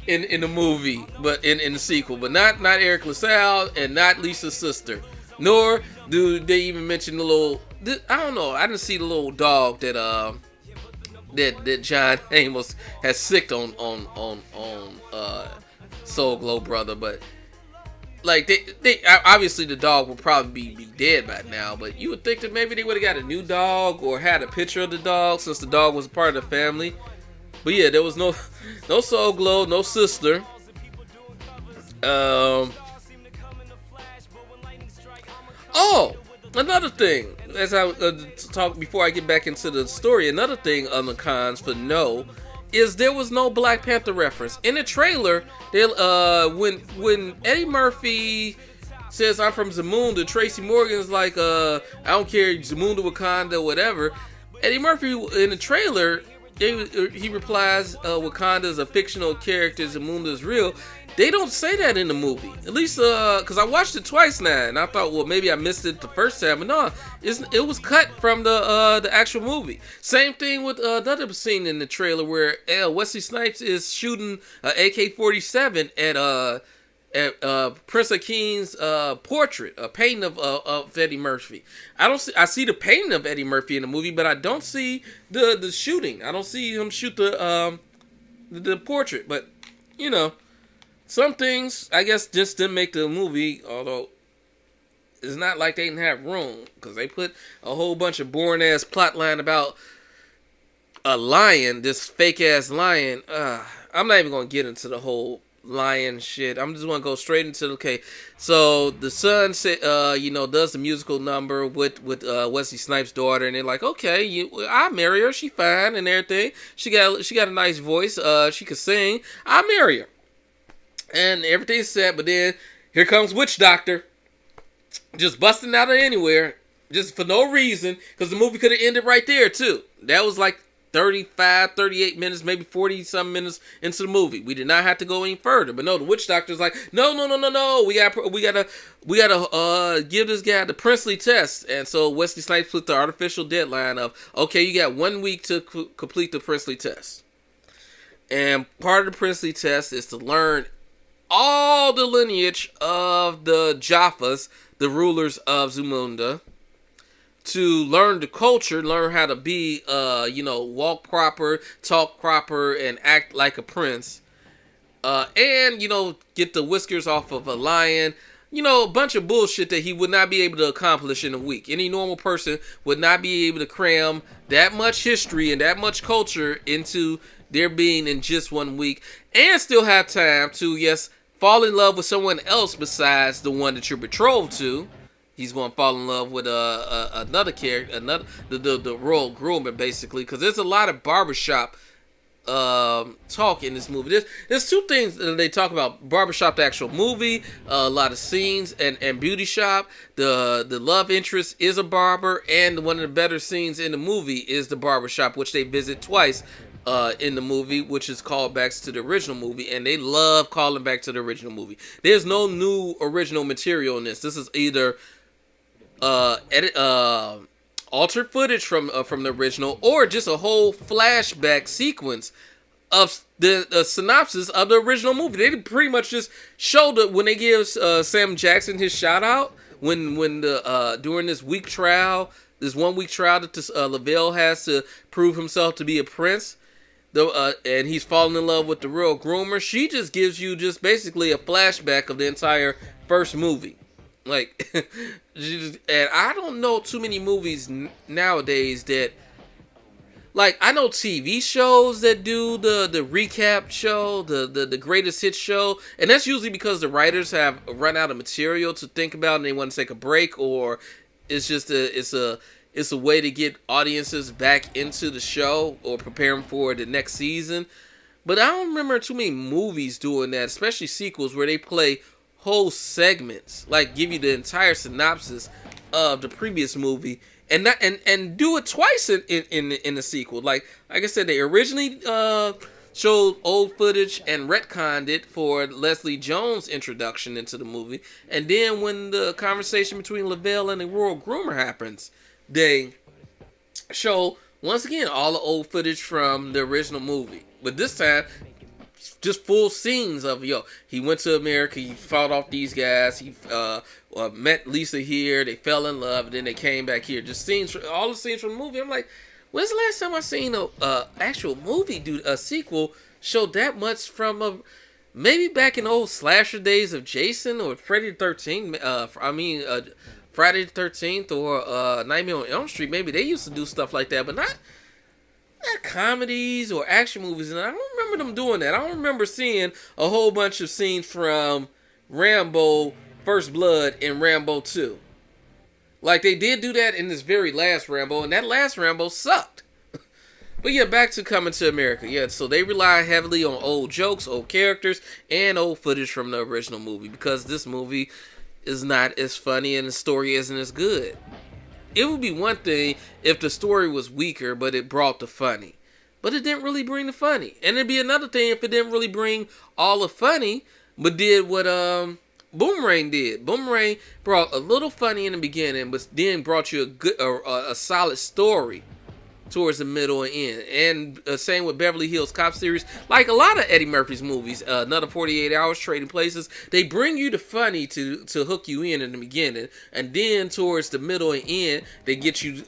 the movie, but in the sequel, but not Eric LaSalle and not Lisa's sister. Nor do they even mention the little. I don't know. I didn't see the little dog that John Amos has sicked on Soul Glow brother, but. Like, they obviously the dog will probably be dead by now, but you would think that maybe they would have got a new dog or had a picture of the dog since the dog was a part of the family. But yeah, there was no Soul Glow, no sister. Oh, another thing. as I talk before I get back into the story, another thing on the cons for no is there was no Black Panther reference in the trailer. They when Eddie Murphy says I'm from Zamunda, Tracy Morgan's like I don't care, Zamunda, Wakanda, whatever. Eddie Murphy in the trailer, he replies Wakanda is a fictional character, Zamunda is real. They don't say that in the movie, at least because I watched it twice now, and I thought, well, maybe I missed it the first time, but no, it was cut from the actual movie. Same thing with another scene in the trailer where Wesley Snipes is shooting AK-47 at Prince Akeem's portrait, a painting of Eddie Murphy. I see the painting of Eddie Murphy in the movie, but I don't see the shooting. I don't see him shoot the portrait, but you know. Some things, I guess, just didn't make the movie, although it's not like they didn't have room, because they put a whole bunch of boring-ass plot line about a lion, this fake-ass lion. I'm not even going to get into the whole lion shit. I'm just going to go straight into, okay, so the son, does the musical number with Wesley Snipes' daughter, and they're like, okay, I'll marry her, she fine and everything. She got a nice voice, she could sing, I'll marry her. And everything's set, but then here comes Witch Doctor, just busting out of anywhere, just for no reason, because the movie could have ended right there, too. That was like 35, 38 minutes, maybe 40-some minutes into the movie. We did not have to go any further. But no, the Witch Doctor's like, no. We gotta give this guy the princely test. And so Wesley Snipes put the artificial deadline of, okay, you got 1 week to complete the princely test. And part of the princely test is to learn all the lineage of the Jaffas, the rulers of Zamunda, to learn the culture, learn how to be, walk proper, talk proper, and act like a prince, and, get the whiskers off of a lion, a bunch of bullshit that he would not be able to accomplish in a week. Any normal person would not be able to cram that much history and that much culture into their being in just 1 week, and still have time to, yes, fall in love with someone else besides the one that you're betrothed to. He's going to fall in love with another character, the royal groomer, basically, because there's a lot of barbershop talk in this movie. There's two things that they talk about: barbershop, the actual movie, a lot of scenes, and beauty shop. The love interest is a barber, and one of the better scenes in the movie is the barbershop, which they visit twice in the movie, which is callbacks to the original movie, and they love calling back to the original movie. There's no new original material in this. This is either altered footage from the original, or just a whole flashback sequence of the synopsis of the original movie. They pretty much just showed it when they give Sam Jackson his shout out when during this week trial, this 1 week trial that Lavelle has to prove himself to be a prince. And he's falling in love with the real groomer. She just gives you just basically a flashback of the entire first movie. Like, and I don't know too many movies nowadays that, like, I know TV shows that do the recap show, the greatest hits show, and that's usually because the writers have run out of material to think about and they want to take a break, or it's just it's a way to get audiences back into the show or prepare them for the next season. But I don't remember too many movies doing that, especially sequels where they play whole segments, like give you the entire synopsis of the previous movie and do it twice in the sequel. Like I said, they originally showed old footage and retconned it for Leslie Jones' introduction into the movie, and then when the conversation between Lavelle and the royal groomer happens, they show once again all the old footage from the original movie, but this time just full scenes of he went to America, he fought off these guys, he met Lisa here, they fell in love, and then they came back here. Just scenes, all the scenes from the movie. I'm like, when's the last time I seen a actual movie do a sequel show that much from maybe back in old slasher days of Jason or Friday the 13th. Friday the 13th or Nightmare on Elm Street. Maybe they used to do stuff like that, but not comedies or action movies. And I don't remember them doing that. I don't remember seeing a whole bunch of scenes from Rambo First Blood and Rambo 2. Like, they did do that in this very last Rambo, and that last Rambo sucked. But yeah, back to Coming to America. Yeah, so they rely heavily on old jokes, old characters, and old footage from the original movie, because this movie is not as funny and the story isn't as good. It would be one thing if the story was weaker, but it brought the funny. But it didn't really bring the funny. And it'd be another thing if it didn't really bring all the funny, but did what Boomerang did. Boomerang brought a little funny in the beginning, but then brought you a solid story towards the middle and end. And same with Beverly Hills Cop series. Like a lot of Eddie Murphy's movies, Another 48 Hours, Trading Places, they bring you the funny to hook you in the beginning, and then towards the middle and end, they get you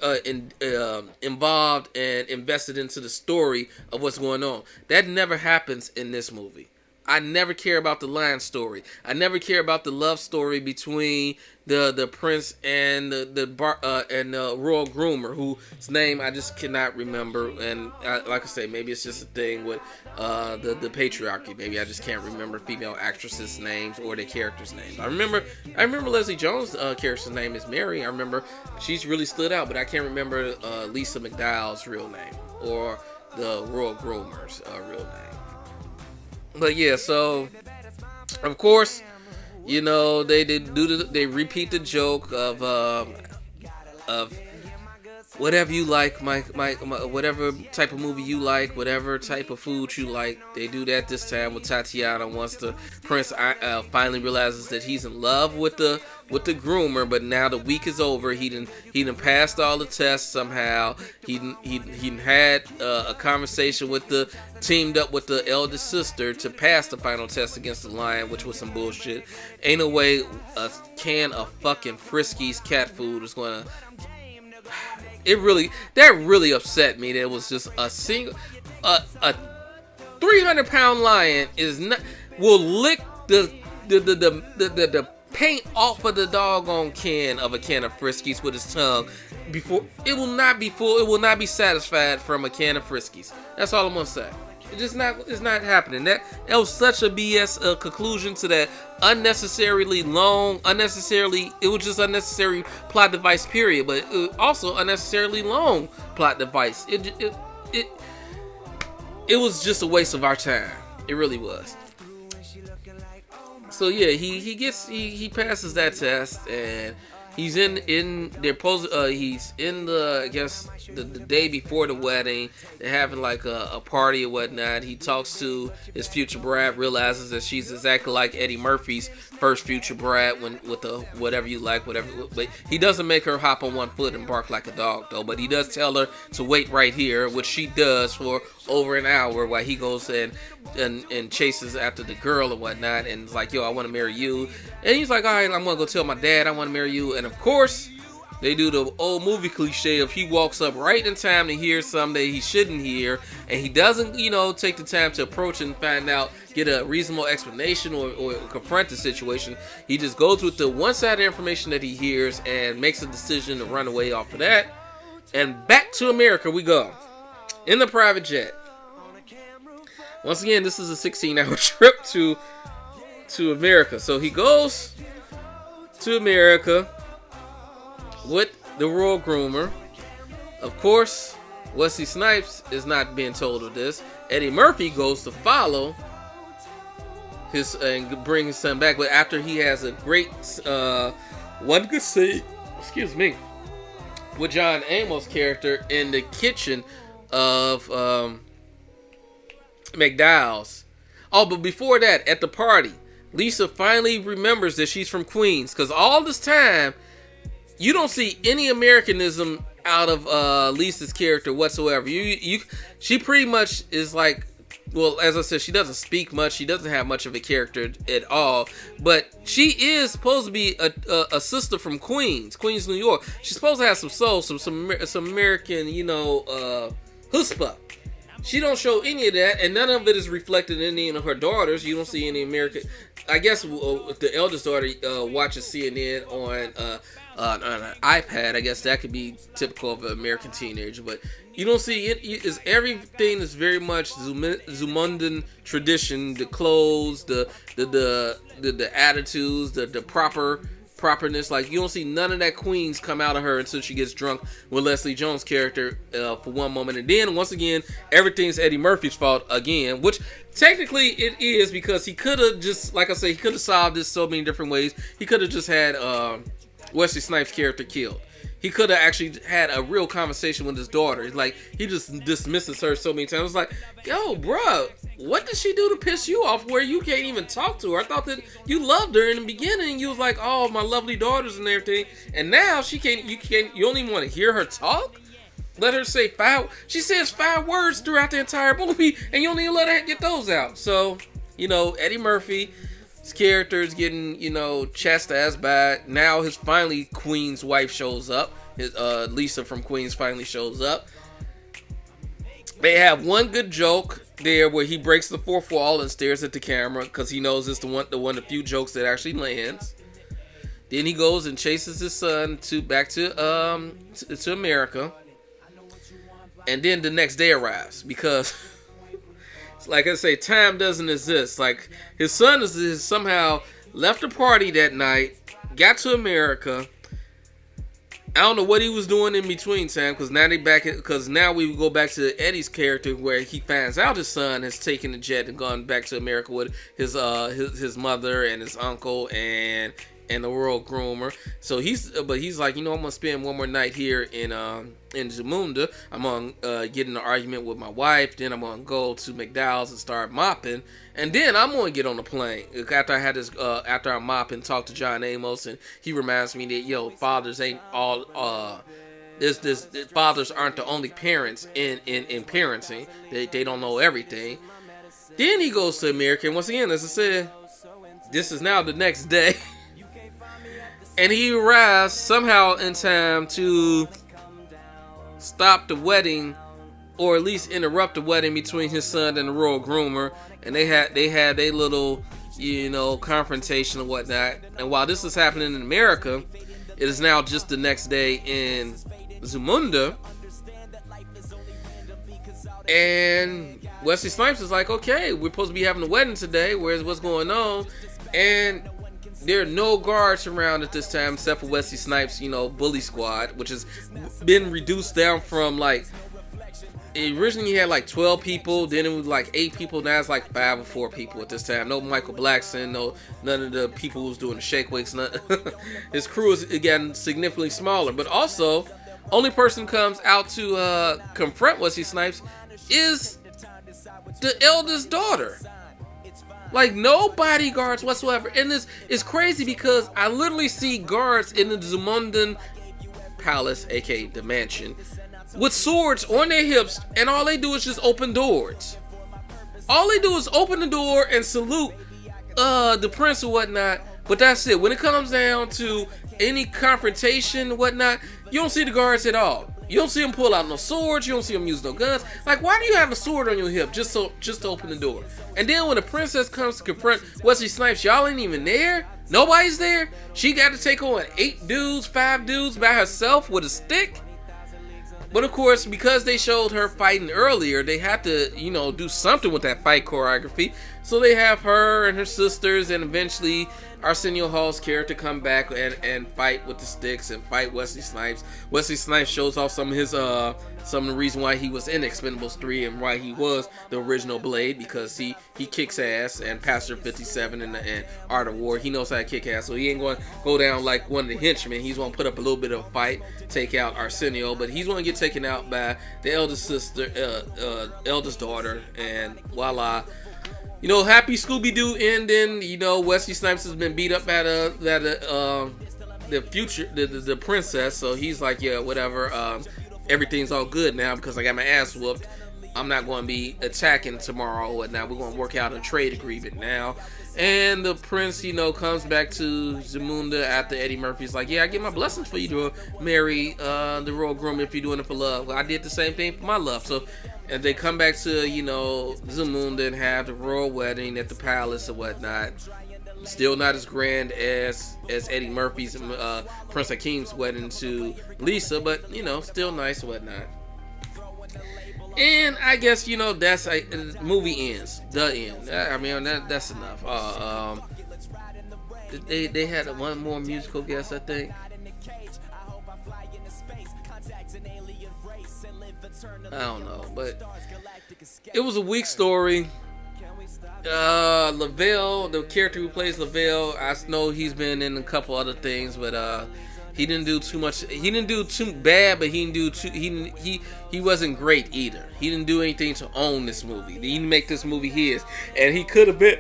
involved and invested into the story of what's going on. That never happens in this movie. I never care about the lion story. I never care about the love story between the prince and the royal groomer, whose name I just cannot remember. And like I say, maybe it's just a thing with the patriarchy. Maybe I just can't remember female actresses' names or their characters' names. I remember Leslie Jones' character's name is Mary. I remember she's really stood out, but I can't remember Lisa McDowell's real name or the royal groomer's real name. But yeah, so of course, you know, they repeat the joke of whatever you like, my whatever type of movie you like, whatever type of food you like. They do that this time with Tatiana. Once the prince finally realizes that he's in love with the groomer, but now the week is over. He done passed all the tests somehow. He had a conversation teamed up with the eldest sister to pass the final test against the lion, which was some bullshit. Ain't no way a can of fucking Friskies cat food is gonna. That really upset me. That was just a 300-pound lion will lick the paint off of the doggone can of Friskies with his tongue before it will not be full. It will not be satisfied from a can of Friskies. That's all I'm gonna say. It's not happening. That was such a BS conclusion to that it was just unnecessary plot device, period. But it also unnecessarily long plot device. It was just a waste of our time. It really was. So yeah, he passes that test, and he's in their pose. He's in I guess the day before the wedding. They're having like a party or whatnot. He talks to his future bride, realizes that she's exactly like Eddie Murphy's first future bride with the whatever you like, whatever. But he doesn't make her hop on one foot and bark like a dog though. But he does tell her to wait right here, which she does for over an hour while he goes and chases after the girl and whatnot, and it's like, yo, I want to marry you. And he's like, all right, I'm gonna go tell my dad I want to marry you. And of course, they do the old movie cliche of he walks up right in time to hear something that he shouldn't hear, and he doesn't, take the time to approach and find out, get a reasonable explanation or confront the situation. He just goes with the one-sided information that he hears and makes a decision to run away off of that. And back to America we go in the private jet. Once again, this is a 16-hour trip to America. So he goes to America with the royal groomer. Of course, Wesley Snipes is not being told of this. Eddie Murphy goes to follow and bring his son back, but after he has a great one could say, with John Amos' character in the kitchen of McDowell's. Oh, but before that, at the party, Lisa finally remembers that she's from Queens, because all this time you don't see any Americanism out of Lisa's character whatsoever. She pretty much is like, well, as I said, she doesn't speak much. She doesn't have much of a character at all. But she is supposed to be a sister from Queens, New York. She's supposed to have some soul, some American, chutzpah. She don't show any of that, and none of it is reflected in any of her daughters. You don't see any American. I guess the eldest daughter watches CNN on an iPad. I guess that could be typical of an American teenager, but you don't see it. Is everything is very much Zumundan tradition. The clothes, the attitudes, the proper properness. Like, you don't see none of that Queens come out of her until she gets drunk with Leslie Jones' character for one moment. And then, once again, everything's Eddie Murphy's fault again, which technically it is, because he could have just, like I say, he could have solved this so many different ways. He could have just had Wesley Snipes' character killed. He could have actually had a real conversation with his daughter. Like, he just dismisses her so many times. It's like, yo, bruh, what did she do to piss you off where you can't even talk to her? I thought that you loved her in the beginning. You was like, oh, my lovely daughters and everything. And now she can't, you don't even want to hear her talk? Let her say 5, she says 5 words throughout the entire movie, and you don't even let her get those out. So, you know, Eddie Murphy, his character is getting, you know, chastised by, now his finally Queen's wife shows up. His Lisa from Queens finally shows up. They have one good joke there where he breaks the fourth wall and stares at the camera because he knows it's the one of the few jokes that actually lands. Then he goes and chases his son back to America. And then the next day arrives because, like I say, time doesn't exist. Like, his son is somehow left a party that night, got to America. I don't know what he was doing in between time, because now we go back to Eddie's character where he finds out his son has taken the jet and gone back to America with his mother and his uncle and the world groomer. So he's like, you know, I'm gonna spend one more night here in Zamunda. I'm gonna get in an argument with my wife. Then I'm gonna go to McDowell's and start mopping. And then I'm gonna get on the plane after I had this. After I mop and talk to John Amos, and he reminds me that, yo, fathers ain't all. Fathers aren't the only parents in parenting. They don't know everything. Then he goes to America, and once again, as I said, this is now the next day. And he arrives somehow in time to stop the wedding, or at least interrupt the wedding between his son and the royal groomer. And they had their little, you know, confrontation and whatnot. And while this is happening in America, it is now just the next day in Zamunda. And Wesley Snipes is like, okay, we're supposed to be having a wedding today. What's going on? And there are no guards around at this time except for Wesley Snipes, you know, bully squad, which has been reduced down from, like, originally you had like 12 people, then it was like 8 people, now it's like 5 or 4 people at this time. No Michael Blackson, none of the people who's doing the shake wakes. His crew is again significantly smaller, but also only person comes out to confront Wesley Snipes is the eldest daughter. Like, no bodyguards whatsoever. And this is crazy because I literally see guards in the Zamundan Palace, aka the mansion, with swords on their hips, and all they do is just open doors. All they do is open the door and salute the prince or whatnot, but that's it. When it comes down to any confrontation and whatnot, you don't see the guards at all. You don't see them pull out no swords. You don't see them use no guns. Like, why do you have a sword on your hip just to open the door? And then when the princess comes to confront Wesley Snipes, y'all ain't even there. Nobody's there. She got to take on 8 dudes, 5 dudes by herself with a stick. But of course, because they showed her fighting earlier, they had to, you know, do something with that fight choreography. So they have her and her sisters, and eventually Arsenio Hall's character come back and fight with the sticks and fight Wesley Snipes. Wesley Snipes shows off some of the reason why he was in Expendables 3 and why he was the original Blade, because he kicks ass, and Pastor 57 and Art of War, he knows how to kick ass, so he ain't going to go down like one of the henchmen. He's going to put up a little bit of a fight, take out Arsenio, but he's going to get taken out by the eldest daughter, and voila. You know, happy Scooby-Doo ending. You know, Wesley Snipes has been beat up by the princess, so he's like, yeah, whatever. Everything's all good now because I got my ass whooped. I'm not going to be attacking tomorrow or whatnot. We're going to work out a trade agreement now. And the prince, you know, comes back to Zamunda after Eddie Murphy's like, yeah, I get my blessings for you to marry the royal groom if you're doing it for love. Well, I did the same thing for my love. So, and they come back to, you know, Zamunda and have the royal wedding at the palace or whatnot. Still not as grand as Eddie Murphy's Prince Hakeem's wedding to Lisa, but, you know, still nice and whatnot. And I guess, you know, that's movie ends. The end. I mean, that's enough. They had one more musical guest, I think. I don't know, but it was a weak story. Lavelle, the character who plays Lavelle, I know he's been in a couple other things, but he didn't do too much. He didn't do too bad, but he didn't do too. He wasn't great either. He didn't do anything to own this movie. He didn't make this movie his, and he could have been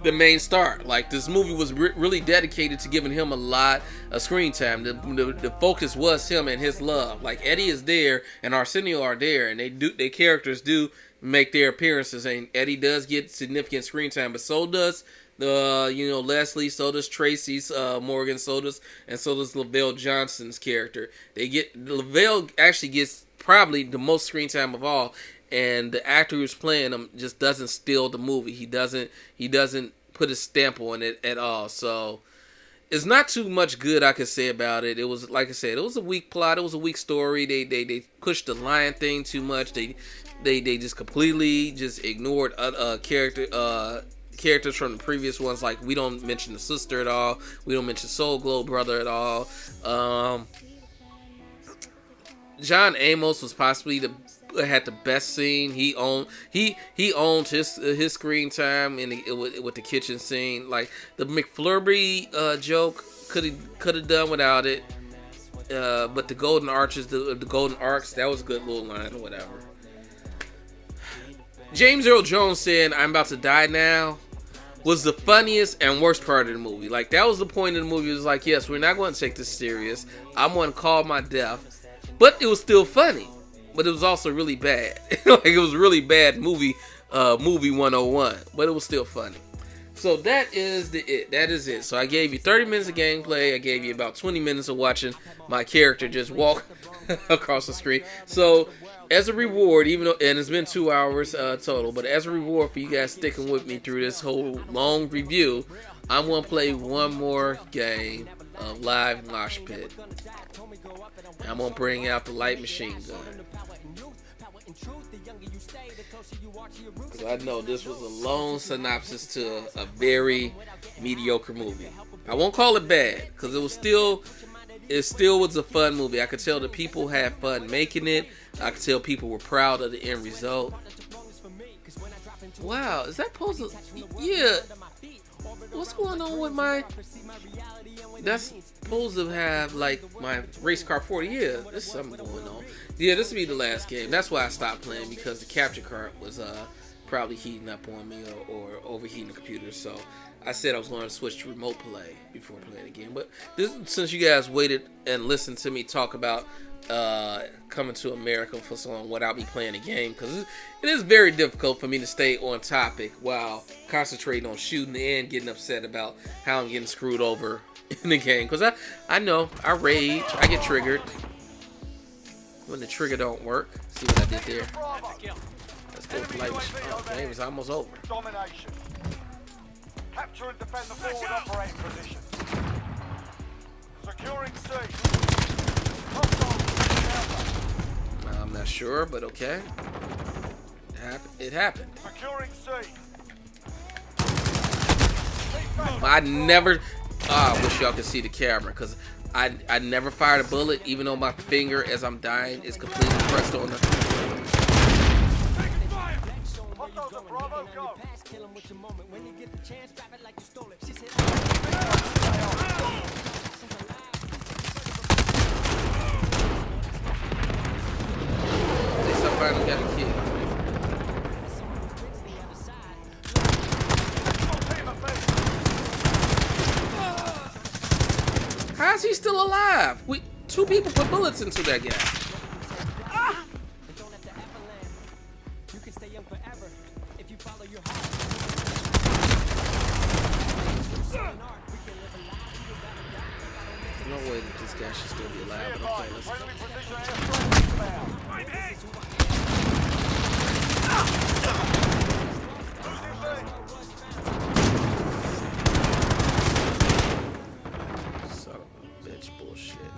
the main star. Like, this movie was really dedicated to giving him a lot of screen time. The focus was him and his love. Like, Eddie is there and Arsenio are there, and their characters do make their appearances, and Eddie does get significant screen time, but so does Leslie, so does Tracy's Morgan, so does Lavelle Johnson's character. Lavelle actually gets probably the most screen time of all, and the actor who's playing him just doesn't steal the movie. He doesn't put his stamp on it at all. So it's not too much good I could say about it. It was, like I said, it was a weak plot. It was a weak story. They pushed the lion thing too much. They just completely just ignored characters from the previous ones. Like, we don't mention the sister at all. We don't mention Soul Glow brother at all. John Amos was possibly had the best scene. He owned his screen time with the kitchen scene. Like, the McFlurry joke could have done without it. But the Golden Arches, the Golden Arcs, that was a good little line or whatever. James Earl Jones saying, "I'm about to die now," was the funniest and worst part of the movie. Like, that was the point of the movie. It was like, yes, we're not going to take this serious. I'm going to call my death. But it was still funny. But it was also really bad. Like, it was really bad movie 101. But it was still funny. So that is it. So I gave you 30 minutes of gameplay. I gave you about 20 minutes of watching my character just walk across the screen. So as a reward, and it's been 2 hours total, but as a reward for you guys sticking with me through this whole long review, I'm going to play one more game of Live Mosh Pit. I'm going to bring out the light machine gun. Because I know this was a long synopsis to a very mediocre movie. I won't call it bad, because it still was a fun movie. I could tell the people had fun making it. I could tell people were proud of the end result. Wow, is that supposed to... Yeah. What's going on with my... That's supposed to have, like, my race car 40. Yeah, there's something going on. Yeah, this will be the last game. That's why I stopped playing, because the capture card was probably heating up on me or overheating the computer. So I said I was going to switch to remote play before playing the game. But since you guys waited and listened to me talk about coming to America for so long without me playing the game, because it is very difficult for me to stay on topic while concentrating on shooting and getting upset about how I'm getting screwed over in the game. Because I know, I rage, I get triggered when the trigger don't work. See what I did there? Let's go for light machine. Oh, the game is almost over. Domination. Capture and defend the forward operating position. Securing C. I'm not sure, but okay. It happened. Securing C. I never... I wish y'all could see the camera, because I never fired a bullet, even though my finger, as I'm dying, is completely pressed on the... Bravo, go. I finally got a kill. How is he still alive? Two people put bullets into that guy. No way that this guy should still be alive. But okay, let's go. Son of a bitch, bullshit.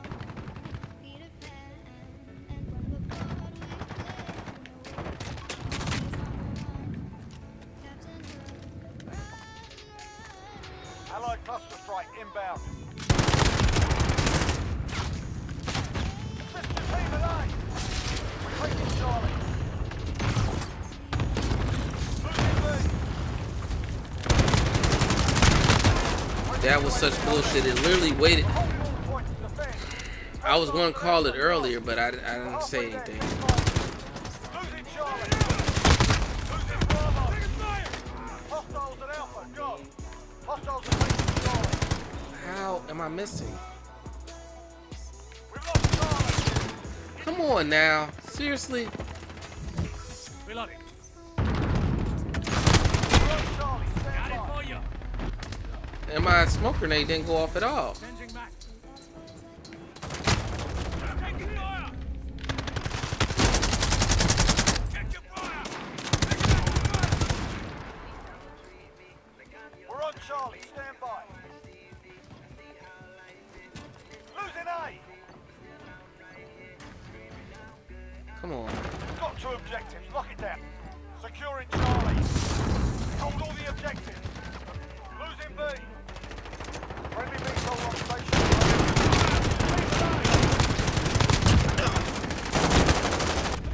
Allied Cluster strike inbound. Assist your team at A. We're taking Charlie. That was such bullshit. It literally waited. I was going to call it earlier, but I didn't say anything. Losing Charlie. Losing Bravo. Hostiles at Alpha. Go. Hostiles are taking Charlie. How am I missing? We've lost Charlie. Come on now. Seriously? Reloading. We're on Charlie. Stand Got it by. for you. And my smoke grenade didn't go off at all. Changing back. Taking fire. Check your fire. We're on Charlie. Stand by. Losing A. Come on. Got 2 objectives. Lock it down. Securing Charlie. Hold all the objectives. Losing B. Friendly VTOL on station.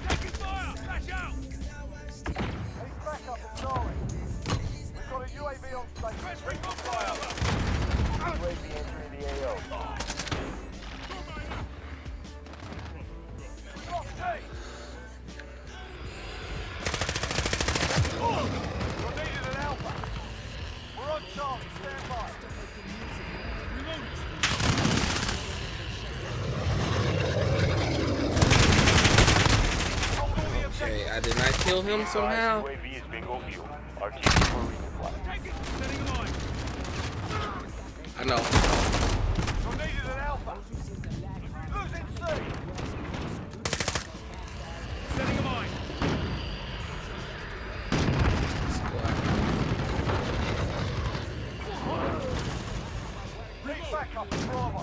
Taking fire. Flash out. He's back up at Charlie. We've got a UAV on station. Bring on fire. UAV entering the AO. Lock T. You're needed at Alpha. We're on Charlie. Stand by. Hold all the objectives. Okay, I did not kill him somehow. UAV is bingo fuel. RTB for resupply. Take it. Setting them on. I know. You're needed at Alpha. Losing C. Setting them on. Need backup at Bravo.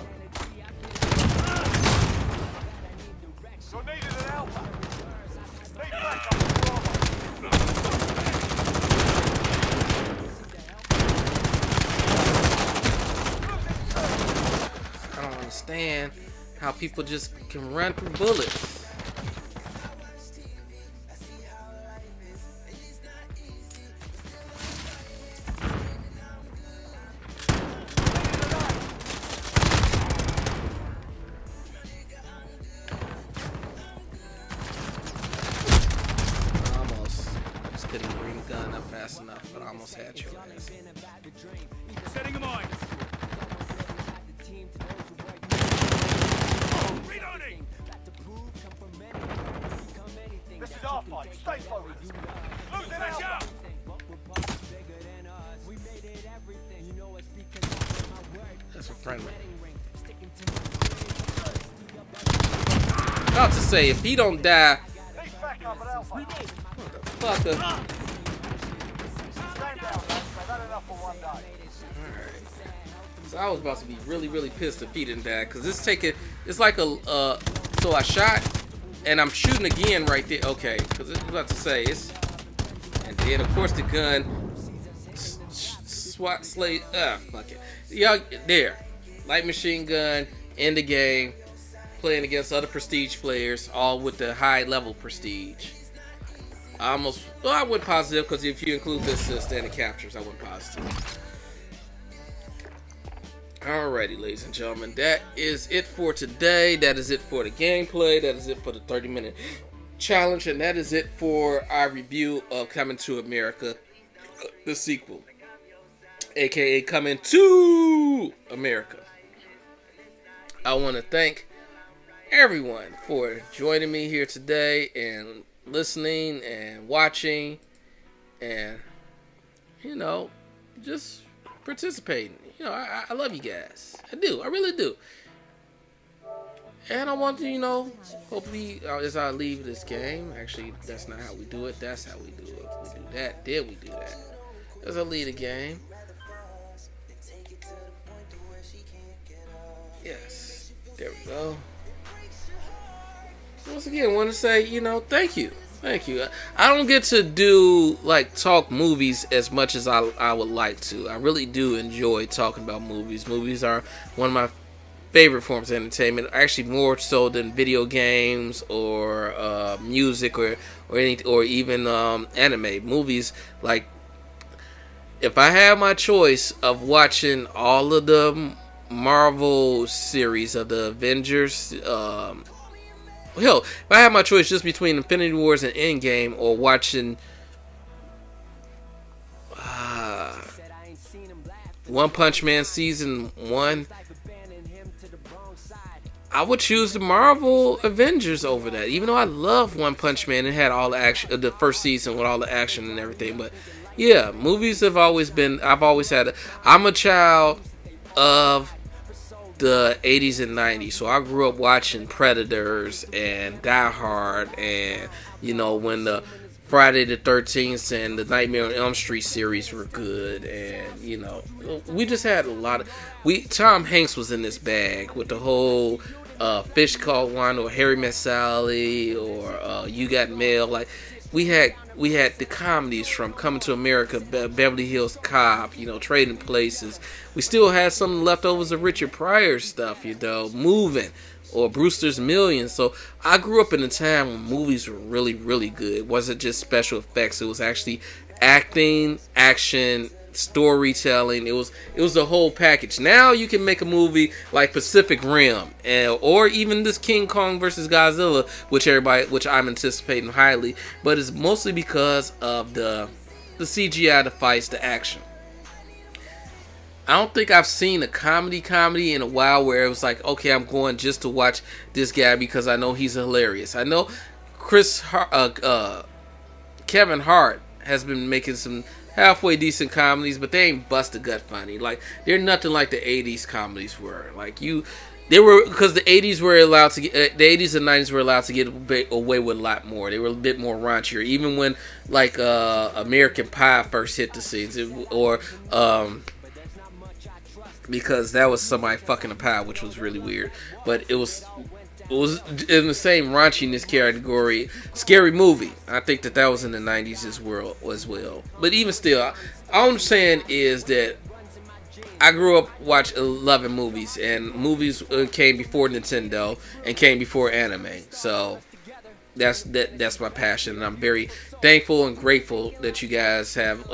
You're needed at Alpha. Need backup at Bravo. I don't understand how people just can run through bullets. Almost. I just couldn't bring the gun up fast enough, but I almost had you. Setting them on. Reloading. This is our fight. Stay focused. Losing Flash Alpha. out. That's a friendly. About to say, if he don't die, Need backup at Alpha. fucker. Stand down, lads. They've had enough for one day. So I was about to be really, really pissed if he didn't die, cause it's like a, so I shot, and I'm shooting again right there. Okay, cause it's about to say and then of course the gun, SWAT slate, fuck it. Y'all, there, light machine gun in the game, playing against other prestige players, all with the high level prestige. I went positive, cause if you include this standing captures, I went positive. Alrighty, ladies and gentlemen, that is it for today. That is it for the gameplay. That is it for the 30-minute challenge, and that is it for our review of Coming to America, the sequel, aka Coming to America. I want to thank everyone for joining me here today and listening and watching and, you know, just participating. You know, I love you guys. I do. I really do. And I want to, you know, hopefully, as I leave this game, actually, that's not how we do it. That's how we do it. We do that. Then we do that. As I leave the game. Yes. There we go. Once again, I want to say, you know, thank you. Thank you. I don't get to do like talk movies as much as I would like to. I really do enjoy talking about movies. Movies are one of my favorite forms of entertainment. Actually, more so than video games or music or even anime. Movies, like, if I have my choice of watching all of the Marvel series of the Avengers. Hell, if I had my choice just between Infinity Wars and Endgame or watching One Punch Man Season 1, I would choose the Marvel Avengers over that. Even though I love One Punch Man, it had all the action, the first season with all the action and everything. But yeah, movies have always been, I'm a child of the 80s and 90s, so I grew up watching Predators and Die Hard, and when the Friday the 13th and the Nightmare on Elm Street series were good, and we just had a lot of Tom Hanks was in this bag with the whole Fish Called Wanda or Harry Met Sally or You Got Mail. Like we had the comedies from Coming to America, Beverly Hills Cop, Trading Places. We still had some leftovers of Richard Pryor stuff, Moving, or Brewster's Millions. So I grew up in a time when movies were really, really good. It wasn't just special effects. It was actually acting, action, storytelling. It was the whole package. Now you can make a movie like Pacific Rim, or even this King Kong versus Godzilla, which I'm anticipating highly, but it's mostly because of the CGI, the fights, the action. I don't think I've seen a comedy in a while where it was like, okay, I'm going just to watch this guy because I know he's hilarious. I know Kevin Hart has been making some halfway decent comedies, but they ain't bust a gut funny. Like, they're nothing like the 80s comedies were. Like, they were, because the 80s were allowed to get, the 80s and 90s were allowed to get away with a lot more. They were a bit more raunchier. Even when, like, American Pie first hit the scenes, because that was somebody fucking a pie, which was really weird. But it was in the same raunchiness category. Scary Movie, I think that was in the 90s as well. But even still, all I'm saying is that I grew up loving movies, and movies came before Nintendo and came before anime. So that's my passion, and I'm very thankful and grateful that you guys have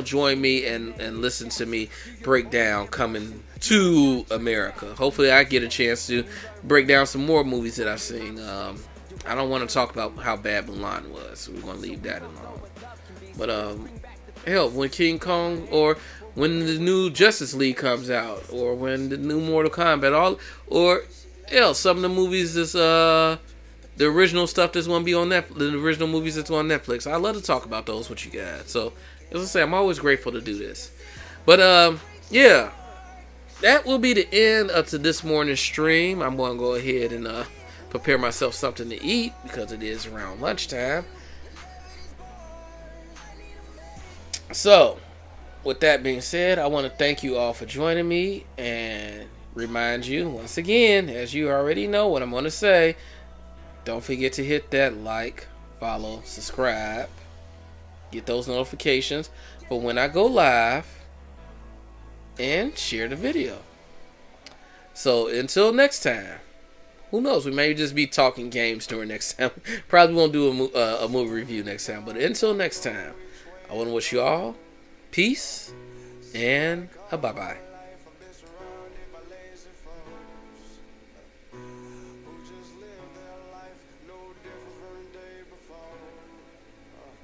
join me and listen to me break down Coming to America. Hopefully I get a chance to break down some more movies that I've seen. I don't want to talk about how bad Mulan was, so we're going to leave that alone. But hell, when King Kong, or when the new Justice League comes out, or when the new Mortal Kombat, some of the movies is the original stuff that's going to be on Netflix, the original movies that's on Netflix. I love to talk about those with you guys. So as I say, I'm always grateful to do this. But yeah, that will be the end of this morning's stream. I'm going to go ahead and prepare myself something to eat because it is around lunchtime. So, with that being said, I want to thank you all for joining me and remind you once again, as you already know what I'm going to say, don't forget to hit that like, follow, subscribe, get those notifications for when I go live, and share the video. So until next time, who knows, we may just be talking games during next time. Probably won't do a movie review next time, but until next time, I want to wish you all peace and a bye-bye.